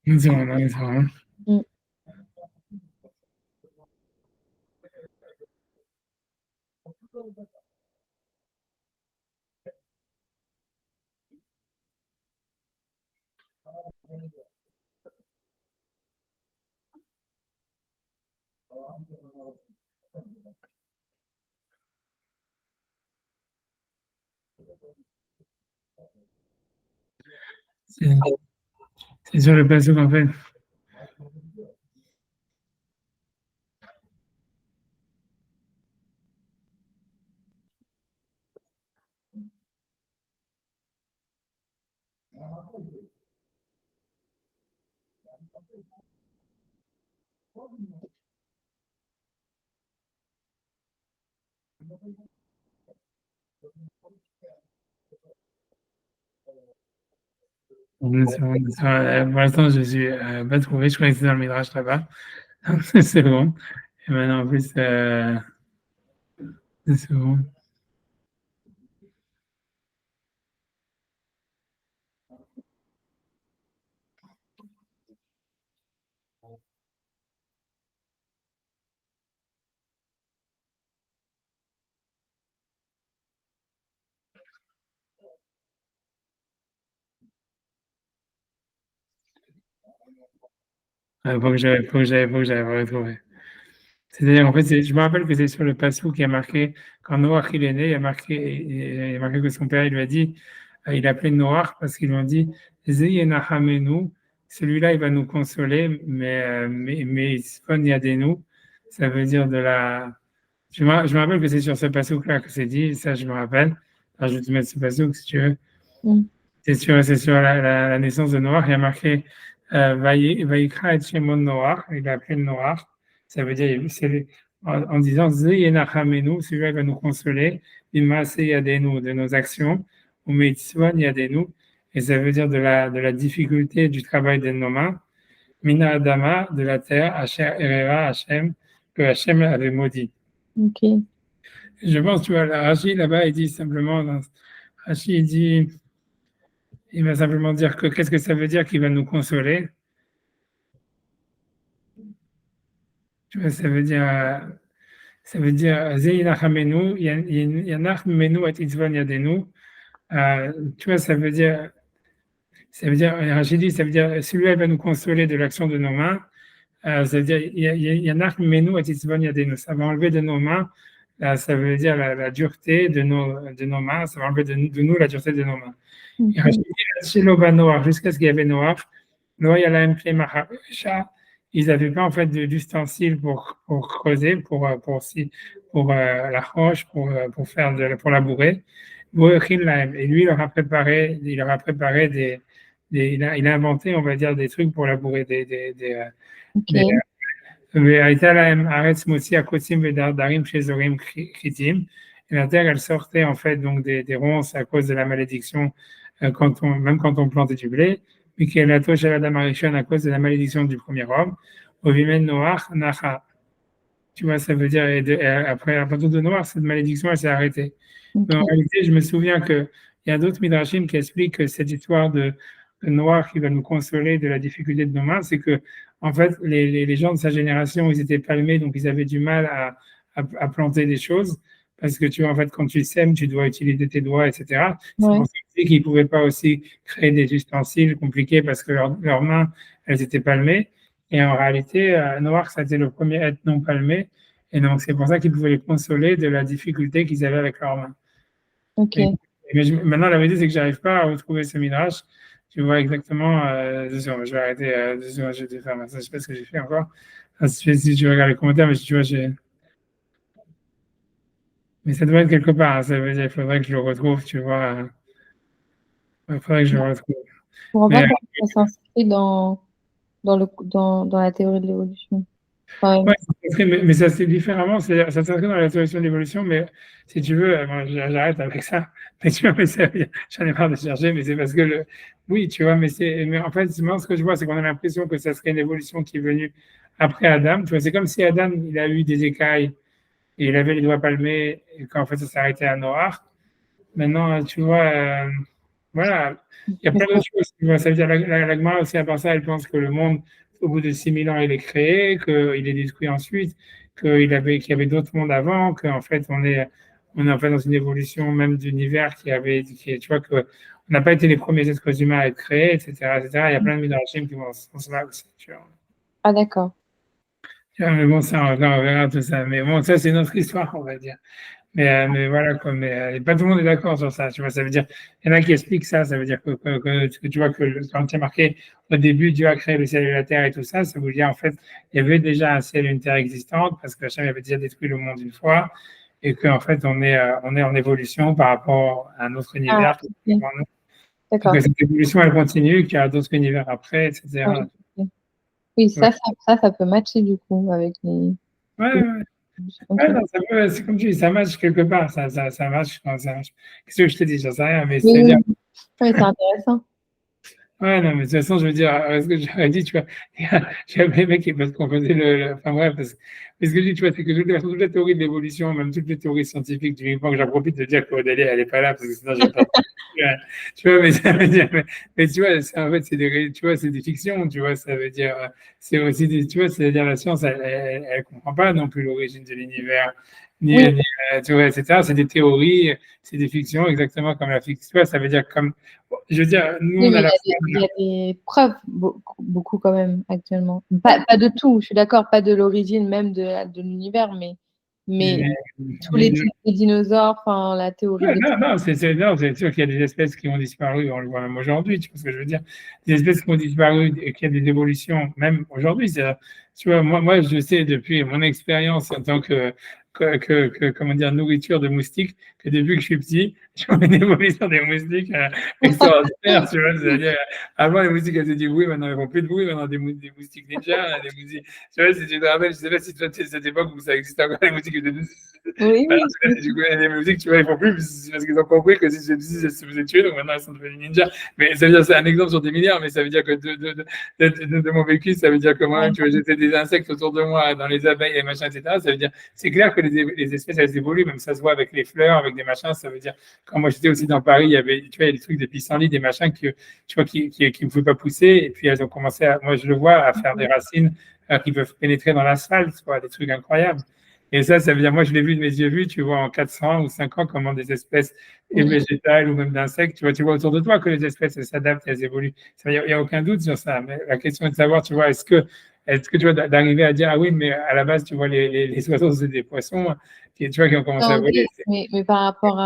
Une seconde. C'est sur le passou qu'en fait. Pour l'instant, je ne suis pas trouvé. Je crois que c'est dans le Midrash là-bas. 2 secondes. Et maintenant, en plus, 2 secondes. Faut que j'aille retrouver. C'est-à-dire, en fait, je me rappelle que c'est sur le passou qui a marqué, quand Noach il est né, il y a marqué que son père, il lui a dit, il appelait Noach parce qu'ils lui ont dit, Zeyenahamenu, celui-là, il va nous consoler, mais Itzpon Yadenu, ça veut dire de la. Je me rappelle que c'est sur ce passou-là que c'est dit, ça, je me rappelle. Alors, je vais te mettre ce passou si tu veux. Mm. C'est sur la naissance de Noach. Il y a marqué Vayikra et Shemon Noach. Il a appelé Noach. Ça veut dire, en disant Zeyenachamenu, celui-là va nous consoler, Imase Yadenu, de nos actions, ou Mitzvon Yadenu. Et ça veut dire de la difficulté du travail de nos mains. Mina Adama, de la terre, Asher Ereva Hashem, que Hashem avait maudit. Ok. Je pense, tu vois, Rashi là-bas, il dit simplement, Rashi, il va simplement dire que qu'est-ce que ça veut dire qu'il va nous consoler. Tu vois, ça veut dire Zeyinachamenu, Yanachmenu et Itzvan Yadenu. Tu vois, Rachid dit, ça veut dire celui-là va nous consoler de l'action de nos mains. Ça veut dire Yanachmenu et Itzvan Yadenu. Ça va enlever de nos mains. Ça veut dire la dureté de nos mains. Ça va enlever de nous la dureté de nos mains. Ok. Et Rachid dit, chez Noach, jusqu'à ce qu'il y avait Noach, Noach, il y a la Maharisha. Ils n'avaient pas en fait d'ustensiles pour creuser, pour la roche, pour faire pour labourer. Et lui, il a inventé, on va dire, des trucs pour labourer Ok. והייתה להם הארץ מוציאה קוצים ודרדרים שזורים חיטים. Et la terre, elle sortait en fait donc des ronces à cause de la malédiction, même quand on plantait du blé. Puis qu'elle a touché à la à cause de la malédiction du premier homme. Au Vimen Noach, Nacha. Tu vois, ça veut dire, après, à partir de Noach, cette malédiction, elle s'est arrêtée. Ok. Mais en réalité, je me souviens qu'il y a d'autres midrashim qui expliquent que cette histoire de Noach qui va nous consoler de la difficulté de nos mains, c'est que, en fait, les gens de sa génération, ils étaient palmés, donc ils avaient du mal à planter des choses. Parce que tu vois, en fait, quand tu sèmes, tu dois utiliser tes doigts, etc. C'est Ouais. pour ça qu'ils ne pouvaient pas aussi créer des ustensiles compliqués parce que leurs mains, elles étaient palmées. Et en réalité, Noach, ça a été le premier être non palmé. Et donc, c'est pour ça qu'ils pouvaient les consoler de la difficulté qu'ils avaient avec leurs mains. Ok. Mais maintenant, la vérité, c'est que je n'arrive pas à retrouver ce midrash. Tu vois exactement. Je vais arrêter. Je vais faire ça. Je ne sais pas ce que j'ai fait encore. Si tu regardes les commentaires, mais tu vois, mais ça doit être quelque part. Ça veut dire qu'il faudrait que je le retrouve, tu vois. Il faudrait que je le retrouve. Je comprends Mais, pas comment ça s'inscrit dans la théorie de l'évolution. Enfin, ouais, mais ça c'est différemment. Ça s'inscrit dans la théorie de l'évolution, mais si tu veux, bon, j'arrête avec ça. Mais tu vois, j'en ai marre de chercher, mais c'est parce que oui, tu vois, mais en fait, moi, ce que je vois, c'est qu'on a l'impression que ça serait une évolution qui est venue après Adam. Tu vois, c'est comme si Adam, il a eu des écailles et il avait les doigts palmés et qu'en fait, ça s'arrêtait à Noir. Maintenant, tu vois, voilà, il y a plein d'autres choses. Tu vois, ça veut dire la Gemara aussi, à part ça, elle pense que le monde, au bout de 6000 ans, il est créé, qu'il est détruit ensuite, qu'il y avait d'autres mondes avant, qu'en fait, on est en fait dans une évolution même d'univers tu vois, qu'on n'a pas été les premiers êtres humains à être créés, etc., etc. Il y a plein de midrashim qui vont dans ce sens-là aussi, tu vois. Ah, d'accord. Mais bon, ça, on verra tout ça. Mais bon, ça, c'est notre histoire, on va dire. Mais voilà, quoi. Mais pas tout le monde est d'accord sur ça. Tu vois, ça veut dire, il y en a qui expliquent ça. Ça veut dire que tu vois que quand il y a marqué au début, Dieu a créé le ciel et la terre et tout ça, ça veut dire en fait, il y avait déjà un ciel et une terre existantes parce que Hachem avait déjà détruit le monde une fois et qu'en fait, on est en évolution par rapport à un autre univers. Ok. D'accord. Donc, cette évolution, elle continue, qu'il y a d'autres univers après, etc. Ouais, ok. Oui, ça peut matcher du coup avec les. Ouais. Ok. Ouais, non, c'est comme tu dis, ça match quelque part, ça match quand ça match. Qu'est-ce que je te dis, j'en sais rien, mais Oui, c'est-à-dire, oui. Ouais, c'est intéressant. ouais, non, mais de toute façon, je veux dire, ce que j'aurais dit, tu vois, j'avais les mecs qui parce qu'on faisait enfin bref, mais ce que je dis, tu vois, c'est que toute la théorie de l'évolution, même toutes les théories scientifiques, du moment que j'en profite de dire que Aurélie, elle n'est pas là, parce que sinon, Tu vois, mais ça veut dire, mais tu vois, en fait, tu vois, c'est des fictions, tu vois, ça veut dire, c'est aussi des, tu vois, c'est-à-dire la science, elle comprend pas non plus l'origine de l'univers, ni, Oui, ni, tu vois, etc. C'est des théories, c'est des fictions, exactement comme la fiction, tu vois, ça veut dire comme, je veux dire, nous, oui, on mais a la il y a des preuves, beaucoup quand même, actuellement. Pas de tout, je suis d'accord, pas de l'origine même de l'univers, mais tous les types de dinosaures, enfin, la théorie ouais, des... non, non, c'est sûr qu'il y a des espèces qui ont disparu, on le voit même aujourd'hui, tu vois ce que je veux dire. Des espèces qui ont disparu et qu'il y a des évolutions, même aujourd'hui. Tu vois, moi, je sais depuis mon expérience en tant comment dire, nourriture de moustiques, que depuis que je suis petit, je vois une évolution des moustiques extraordinaire, tu vois. C'est-à-dire, avant, les moustiques elles faisaient du bruit, maintenant, elles font plus de bruit, maintenant, des moustiques ninja, des moustiques, tu vois, si tu te rappelles, je sais pas si toi, tu es cette époque où ça existait encore, les moustiques étaient Oui, alors, oui, du coup, les musiques, tu vois, ils font plus parce qu'ils ont compris que si elles se faisaient tuer, donc maintenant elles sont devenues ninjas. Mais ça veut dire, c'est un exemple sur des milliards, mais ça veut dire que de mon vécu, ça veut dire que moi-même, tu vois, j'étais des insectes autour de moi, dans les abeilles et machin, etc. Ça veut dire, c'est clair que les espèces, elles évoluent, même ça se voit avec les fleurs, avec des machins. Ça veut dire, quand moi j'étais aussi dans Paris, il y avait, tu vois, des trucs, des pissenlits, des machins tu vois, qui ne pouvaient pas pousser. Et puis elles ont commencé moi je le vois, à faire des racines qui peuvent pénétrer dans l'asphalte, quoi, des trucs incroyables. Et ça veut dire, moi, je l'ai vu de mes yeux vus, tu vois, en 400 ou 5 ans, comment des espèces et oui. végétales ou même d'insectes, tu vois autour de toi que les espèces, elles s'adaptent, elles évoluent. Il n'y a aucun doute sur ça. Mais la question est de savoir, tu vois, est-ce que tu vois, d'arriver à dire, ah oui, mais à la base, tu vois, les oiseaux, c'est des poissons, tu vois, qui ont commencé à Non, voler. mais par rapport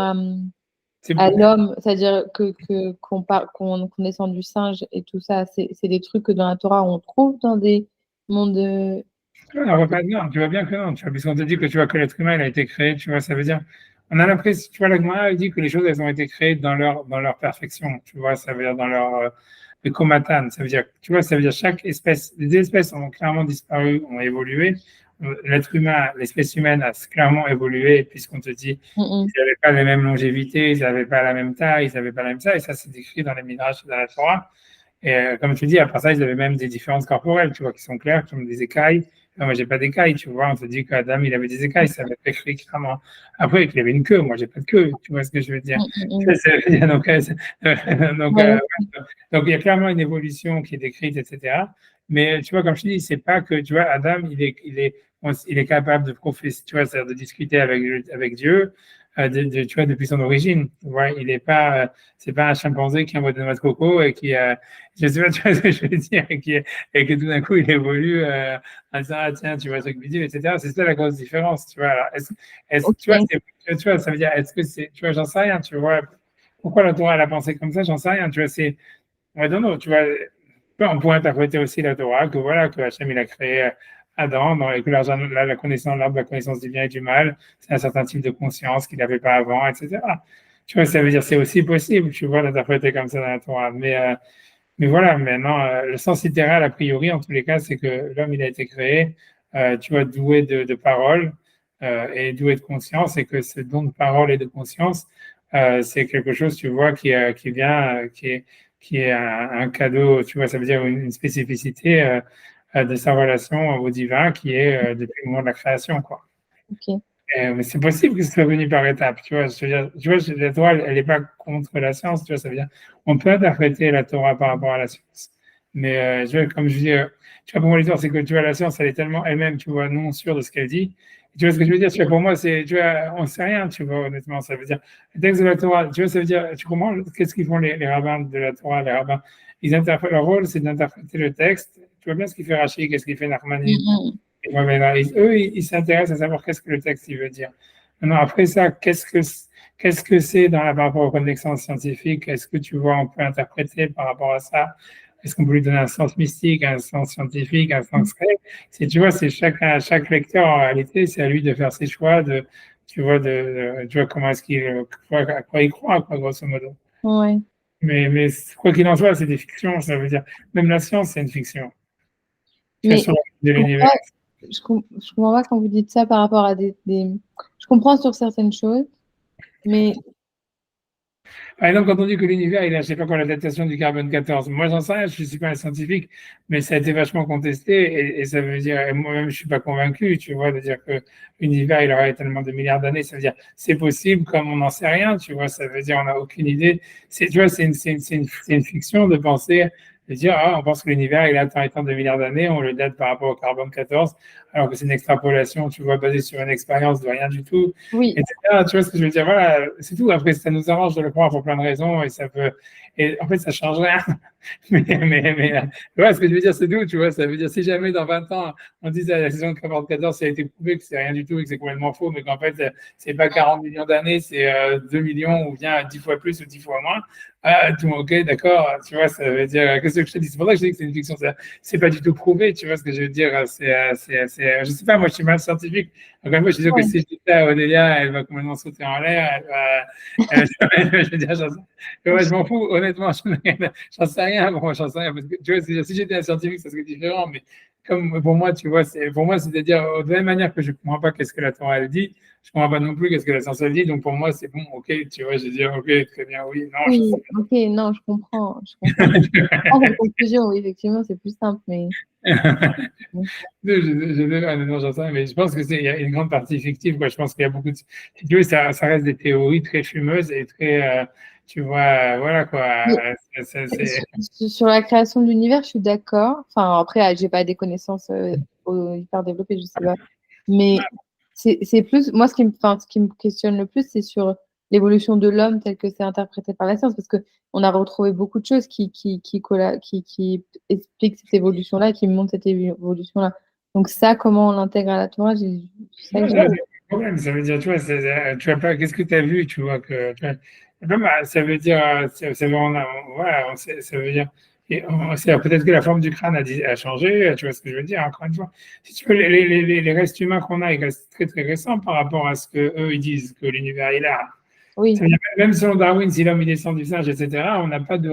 C'est à l'homme, c'est-à-dire qu'on descend du singe et tout ça, c'est des trucs que dans la Torah, on trouve dans des mondes... on voit pas, non, tu vois bien que non, tu vois, puisqu'on te dit que tu vois que l'être humain, il a été créé, tu vois, ça veut dire, on a l'impression, tu vois, la Gemara, elle dit que les choses, elles ont été créées dans leur perfection, tu vois, ça veut dire dans leur, le chromatane, ça veut dire, tu vois, ça veut dire chaque espèce, les espèces ont clairement disparu, ont évolué, l'être humain, l'espèce humaine a clairement évolué, puisqu'on te dit, ils n'avaient pas les mêmes longévités, ils n'avaient pas la même taille, ils n'avaient pas la même taille, et ça, c'est décrit dans les Midrash, dans la Torah. Et comme tu dis, après ça, ils avaient même des différences corporelles, tu vois, qui sont claires, comme des écailles. Moi, j'ai pas d'écailles, tu vois. On te dit qu'Adam, il avait des écailles, ça va être écrit clairement. Après, qu'il avait une queue, moi, j'ai pas de queue, tu vois ce que je veux dire. Donc, donc, Ouais, donc, il y a clairement une évolution qui est décrite, etc. Mais tu vois, comme je te dis, c'est pas que, tu vois, Adam, il est capable de professer, tu vois, c'est-à-dire de discuter avec Dieu, tu vois, depuis son origine. Tu vois, il est pas, c'est pas un chimpanzé qui envoie des noix de coco et qui, je sais pas, tu vois ce que je veux dire, et que tout d'un coup, il évolue en disant, ah tiens, tu vois, truc vidéo, etc. C'est ça la grosse différence, tu vois. Alors, tu vois, ok. tu vois, ça veut dire, est-ce que c'est, tu vois, j'en sais rien, tu vois. Pourquoi la Torah, elle a pensé comme ça, j'en sais rien, tu vois, ouais, non, tu vois, on pourrait interpréter aussi la Torah, que voilà, que Hachem, il a créé Adam, et que la connaissance, l'arbre de la connaissance du bien et du mal, c'est un certain type de conscience qu'il n'avait pas avant, etc. Tu vois, ça veut dire, c'est aussi possible, tu vois, d'interpréter comme ça dans la Torah. Mais voilà, maintenant, le sens littéral, a priori, en tous les cas, c'est que l'homme, il a été créé, tu vois, doué de parole et doué de conscience, et que ce don de parole et de conscience, c'est quelque chose, tu vois, qui vient, qui est un cadeau, tu vois, ça veut dire une spécificité de sa relation au divin qui est depuis le moment de la création, quoi. Ok. Mais c'est possible que ce soit venu par étapes, tu vois. Je veux dire, tu vois, la Torah, elle n'est pas contre la science, tu vois. Ça veut dire, on peut interpréter la Torah par rapport à la science. Mais tu vois, comme je dis, tu vois, pour moi, l'histoire, c'est que tu vois, la science, elle est tellement elle-même, tu vois, non sûre de ce qu'elle dit. Tu vois ce que je veux dire? Tu vois, pour moi, tu vois, on ne sait rien, tu vois, honnêtement. Ça veut dire, le texte de la Torah, tu vois, ça veut dire, tu comprends, qu'est-ce qu'ils font les rabbins de la Torah, les rabbins? Ils interprètent, leur rôle, c'est d'interpréter le texte. Tu vois bien ce qu'il fait Rashi, qu'est-ce qu'il fait Nachmanides. Ouais, mais là, eux, ils s'intéressent à savoir qu'est-ce que le texte il veut dire. Maintenant, après ça, qu'est-ce que c'est dans par rapport aux connaissances scientifiques? Est-ce que tu vois, on peut interpréter par rapport à ça? Est-ce qu'on peut lui donner un sens mystique, un sens scientifique, un sens réel? Tu vois, c'est chaque lecteur, en réalité, c'est à lui de faire ses choix, tu vois, tu vois comment est-ce à quoi il croit, quoi, grosso modo. Ouais. Mais quoi qu'il en soit, c'est des fictions, ça veut dire, même la science, c'est une fiction. Tu vois, Mais sur de je comprends l'univers. pas, je comprends pas quand vous dites ça par rapport à des... Je comprends sur certaines choses, mais Par exemple, quand on dit que l'univers, il a, je sais pas quoi, la datation du carbone 14, moi j'en sais rien, je suis pas un scientifique, mais ça a été vachement contesté et ça veut dire, et moi-même je suis pas convaincu, tu vois, de dire que l'univers, il aurait tellement de milliards d'années, ça veut dire c'est possible comme on n'en sait rien, tu vois, ça veut dire on n'a aucune idée. C'est, tu vois, c'est une fiction de penser, de dire, ah, on pense que l'univers, il a tant et tant de milliards d'années, on le date par rapport au carbone 14, alors que c'est une extrapolation, tu vois, basée sur une expérience de rien du tout, Oui, etc. Tu vois ce que je veux dire? Voilà, c'est tout. Après, ça nous arrange de le croire pour plein de raisons et ça peut. Et en fait, ça change rien. Tu vois ce que je veux dire? C'est tout. Tu vois, ça veut dire si jamais dans 20 ans, on dit à la saison de 14, ça a été prouvé que c'est rien du tout et que c'est complètement faux, mais qu'en fait, c'est pas 40 millions d'années, c'est 2 millions ou bien 10 fois plus ou 10 fois moins. Ah, tout, ok, d'accord. Tu vois, ça veut dire. Qu'est-ce que je te dis? C'est pour ça que je dis que c'est une fiction. C'est pas du tout prouvé. Tu vois ce que je veux dire? Je sais pas, moi, je suis mal scientifique. Encore une fois, je suis sûr que si je dis ça à Odélia, elle va complètement sauter en l'air. Je veux dire, ouais, je m'en fous, honnêtement, j'en sais rien. Bon, j'en sais rien. Parce que, tu vois, si j'étais un scientifique, ça serait différent. Mais comme pour moi, tu vois, pour moi, c'est-à-dire, de la même manière que je ne comprends pas qu'est-ce que la Torah elle dit, je ne comprends pas non plus qu'est-ce que la science elle dit. Donc pour moi, c'est bon, ok, tu vois, je vais dire, ok, très bien, oui, non, je oui, sais ok, non, je comprends. Je comprends. En conclusion, oui, effectivement, c'est plus simple, mais. Non, j'en sais rien, mais je pense que il y a une grande partie fictive, quoi. Je pense qu'il y a beaucoup de, si tu veux, ça reste des théories très fumeuses et très, tu vois, voilà, quoi. Mais C'est, sur la création de l'univers, je suis d'accord. Enfin, après, j'ai pas des connaissances hyper développées, je sais pas. Mais c'est plus, moi, ce qui me questionne le plus, c'est sur l'évolution de l'homme tel que c'est interprété par la science, parce que on a retrouvé beaucoup de choses qui expliquent cette évolution-là, qui montrent cette évolution-là. Donc ça, comment on l'intègre à la Torah, c'est ça non, que ça j'ai. veut dire problème. Ça veut dire, tu vois, tu vois pas, qu'est-ce que tu as vu, tu vois, que, tu vois, ça veut dire, voilà, ça veut dire, peut-être que la forme du crâne a changé, tu vois ce que je veux dire, encore une fois. Si tu veux, les restes humains qu'on a, ils restent très, très récents par rapport à ce que eux ils disent que l'univers est là. Ça Oui. veut dire, même selon Darwin, si l'homme il descend du singe, etc., on n'a pas de.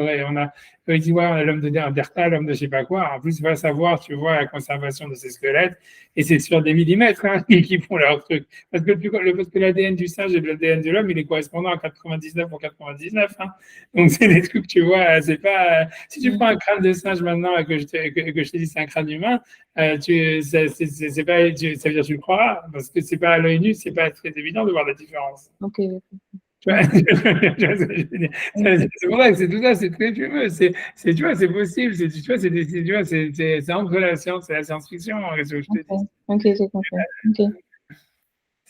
Il dit, ouais, on a l'homme de Néandertal, l'homme de je sais pas quoi. En plus, va savoir, tu vois, la conservation de ces squelettes, et c'est sur des millimètres hein, qui font leur truc. Parce que l'ADN du singe et l'ADN de l'homme, il est correspondant à 99 pour 99. Hein. Donc, c'est des trucs, tu vois, c'est pas. Si tu prends un crâne de singe maintenant et que je te dis c'est un crâne humain, c'est pas, ça veut dire que tu le crois, parce que c'est pas à l'œil nu, c'est pas très évident de voir la différence. Ok. Tu vois, tu vois ce que je veux dire. C'est pour ça que c'est tout ça, c'est très fumeux. Tu vois, c'est possible. Tu vois, tu vois, c'est entre la science et la science-fiction. Qu'est-ce que je te dis? Ok, ok, j'ai compris. Ok.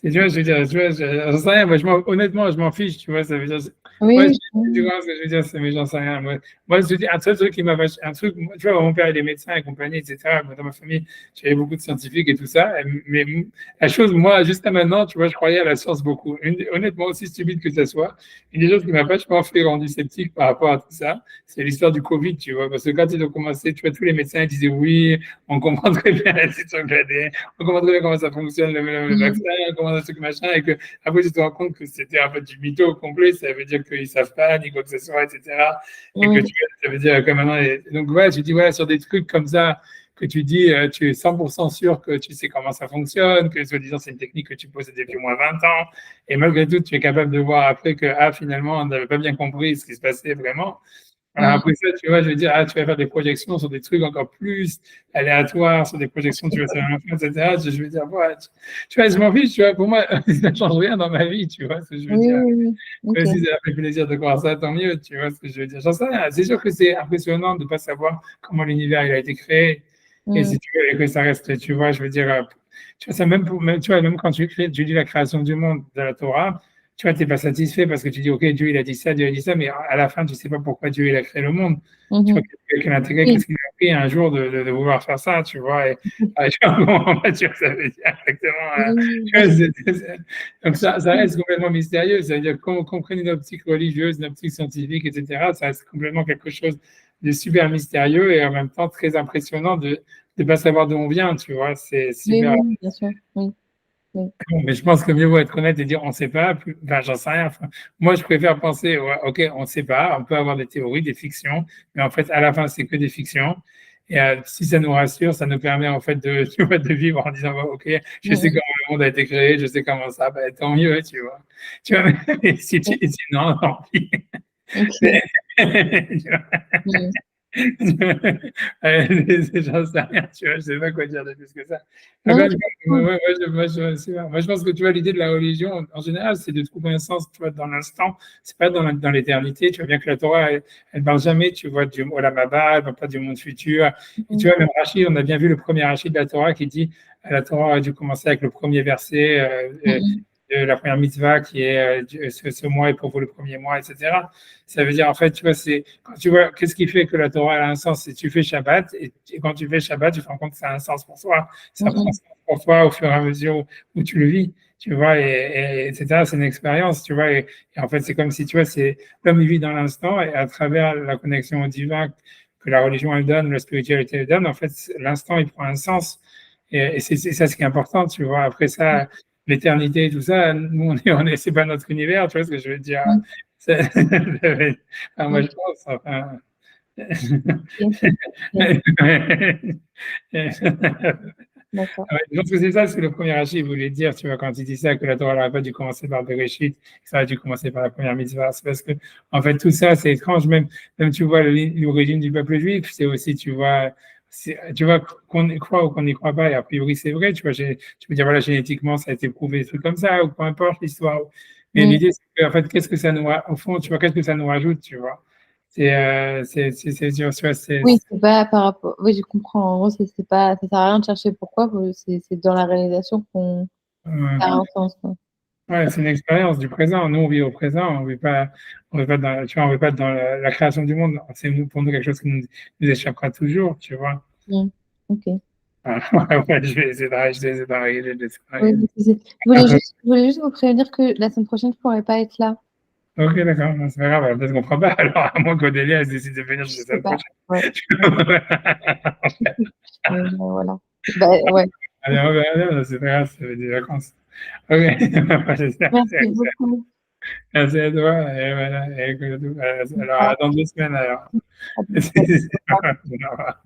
Tu vois, je veux dire, tu vois, j'en sais rien. Moi, honnêtement, je m'en fiche, tu vois, ça veut dire. Oui, Ouais, oui. tu vois ce que je veux dire, mais j'en sais rien. Moi, je te dis, un seul truc qui m'a vache, un truc, tu vois, mon père, il est médecin et compagnie, etc. Moi, dans ma famille, j'avais beaucoup de scientifiques et tout ça. Mais la chose, moi, jusqu'à maintenant, tu vois, je croyais à la science beaucoup. Honnêtement, aussi stupide que ça soit, une des choses qui m'a vachement fait rendre sceptique par rapport à tout ça, c'est l'histoire du Covid, tu vois. Parce que quand ils ont commencé, tu vois, tous les médecins ils disaient oui, on comprend très bien la situation de l'ADN, on comprend très bien comment ça fonctionne, le vaccin, comment ça se truc, machin, et que après, tu te rends compte que c'était un peu du mytho complet, ça veut dire qu'ils savent pas, ni quoi que ce soit, etc. Et que Mhm. ça veut dire que maintenant, donc ouais, tu dis, ouais, sur des trucs comme ça, que tu dis, tu es 100% sûr que tu sais comment ça fonctionne, que soi-disant c'est une technique que tu possèdes depuis au moins 20 ans, et malgré tout, tu es capable de voir après que, ah, finalement, on n'avait pas bien compris ce qui se passait vraiment. Alors Mhm. après ça, tu vois, je veux dire, ah, tu vas faire des projections sur des trucs encore plus aléatoires, sur des projections, tu vas faire un film, etc. Je veux dire, ouais, tu vois, je m'en fiche, tu vois, pour moi, ça ne change rien dans ma vie, tu vois ce que je veux Oui, dire. oui, oui. Ok. Si ça fait plaisir de voir ça, tant mieux, tu vois ce que je veux dire. J'en sais rien. C'est sûr que c'est impressionnant de ne pas savoir comment l'univers il a été créé. Et Mhm. si tu veux, et que ça reste, tu vois, je veux dire, tu vois, ça tu vois, même quand tu dis la création du monde de la Torah, tu vois, tu n'es pas satisfait parce que tu dis, OK, Dieu, il a dit ça, Dieu a dit ça, mais à la fin, tu ne sais pas pourquoi Dieu, il a créé le monde. Tu vois, Mhm. quel intérêt, Oui. qu'est-ce qu'il a pris un jour de vouloir faire ça, tu vois. Et, tu vois, bon, tu vois, ça veut dire exactement. Oui, oui, Tu bien vois, sûr. donc ça reste complètement mystérieux. C'est-à-dire qu'on prenne une optique religieuse, une optique scientifique, etc., ça reste complètement quelque chose de super mystérieux et en même temps très impressionnant de ne pas savoir d'où on vient, tu vois. C'est Oui, super. oui, bien sûr. Oui, oui. Bon, mais je pense que mieux vaut être honnête et dire on ne sait pas. Enfin, j'en sais rien. Enfin, moi, je préfère penser, ouais, OK, on ne sait pas. On peut avoir des théories, des fictions, mais en fait, à la fin, c'est que des fictions. Et si ça nous rassure, ça nous permet en fait de, tu vois, de vivre en disant, OK, je sais Mhm. comment monde a été créé, je sais comment ça, bah, tant mieux, tu vois. Tu vois, mais si tu dis non, tant pis. Ok. Mm. J'en sais rien, tu vois, je sais pas quoi dire de plus que ça. Non, Encore non, une c'est fois, cool. moi, je pense que tu vois, l'idée de la religion, en général, c'est de trouver un sens, tu vois, dans l'instant, c'est pas dans l'éternité. Tu vois bien que la Torah, elle parle jamais, tu vois, du Olam Haba, elle parle pas du monde futur. Et tu Mm. vois, même Rachid, on a bien vu le premier Rachid de la Torah qui dit, la Torah aurait dû commencer avec le premier verset, Mm. de la première mitzvah qui est ce mois est pour vous le premier mois, etc. Ça veut dire, en fait, tu vois, c'est quand tu vois, qu'est-ce qui fait que la Torah a un sens? C'est tu fais Shabbat, et quand tu fais Shabbat, tu te rends compte que ça a un sens pour toi. Ça prend Mm. sens pour toi au fur et à mesure où tu le vis, tu vois, etc. C'est une expérience, tu vois, et en fait, c'est comme si, tu vois, c'est l'homme il vit dans l'instant, et à travers la connexion au divin que la religion elle donne, la spiritualité elle donne, en fait, l'instant il prend un sens. Et c'est ça ce qui est important, tu vois. Après Mm. ça, l'éternité, tout ça, nous, c'est pas notre univers, tu vois ce que je veux dire. Mm. Enfin, moi, Mm. je pense, enfin. Ok. Ok. D'accord. Ouais, je pense que c'est ça ce que le premier Rachid voulait dire, tu vois, quand il dit ça, que la Torah n'aurait pas dû commencer par Bereshit, que ça aurait dû commencer par la première mitzvah. C'est parce que, en fait, tout ça, c'est étrange. Même tu vois, l'origine du peuple juif, c'est aussi, tu vois, qu'on y croit ou qu'on n'y croit pas, et a priori, c'est vrai, tu vois, tu peux dire, voilà, génétiquement, ça a été prouvé, des trucs comme ça, ou peu importe l'histoire. Mais Mm. l'idée, c'est que, en fait, qu'est-ce que ça nous, au fond, tu vois, qu'est-ce que ça nous rajoute, tu vois? Tu vois, Oui, c'est pas par rapport. Oui, je comprends. En gros, c'est pas, ça sert à rien de chercher pourquoi. C'est dans la réalisation qu'on ouais. ça a un sens, quoi. Ouais, c'est une expérience du présent. Nous, on vit au présent. On vit pas dans, tu vois, on vit pas dans la création du monde. C'est pour nous quelque chose qui nous échappera toujours, tu vois. Mm. Ok. Ah, ouais, je vais essayer d'arriver, je vais essayer Oui, d'arriver. je voulais juste vous prévenir que la semaine prochaine, je pourrais pas être là. Ok, d'accord. Non, c'est pas grave. Peut-être qu'on fera pas. Alors, à moins qu'Odélia elle décide de venir Je la sais semaine pas. prochaine. Ouais. Ouais. Mais, voilà. Bah, ouais. Allez, on verra bien. C'est pas grave, ça fait des vacances. Ok. Merci beaucoup. Merci à toi. Et voilà. Et écoute, alors, À à dans 2 semaines, alors. à plus. Au revoir.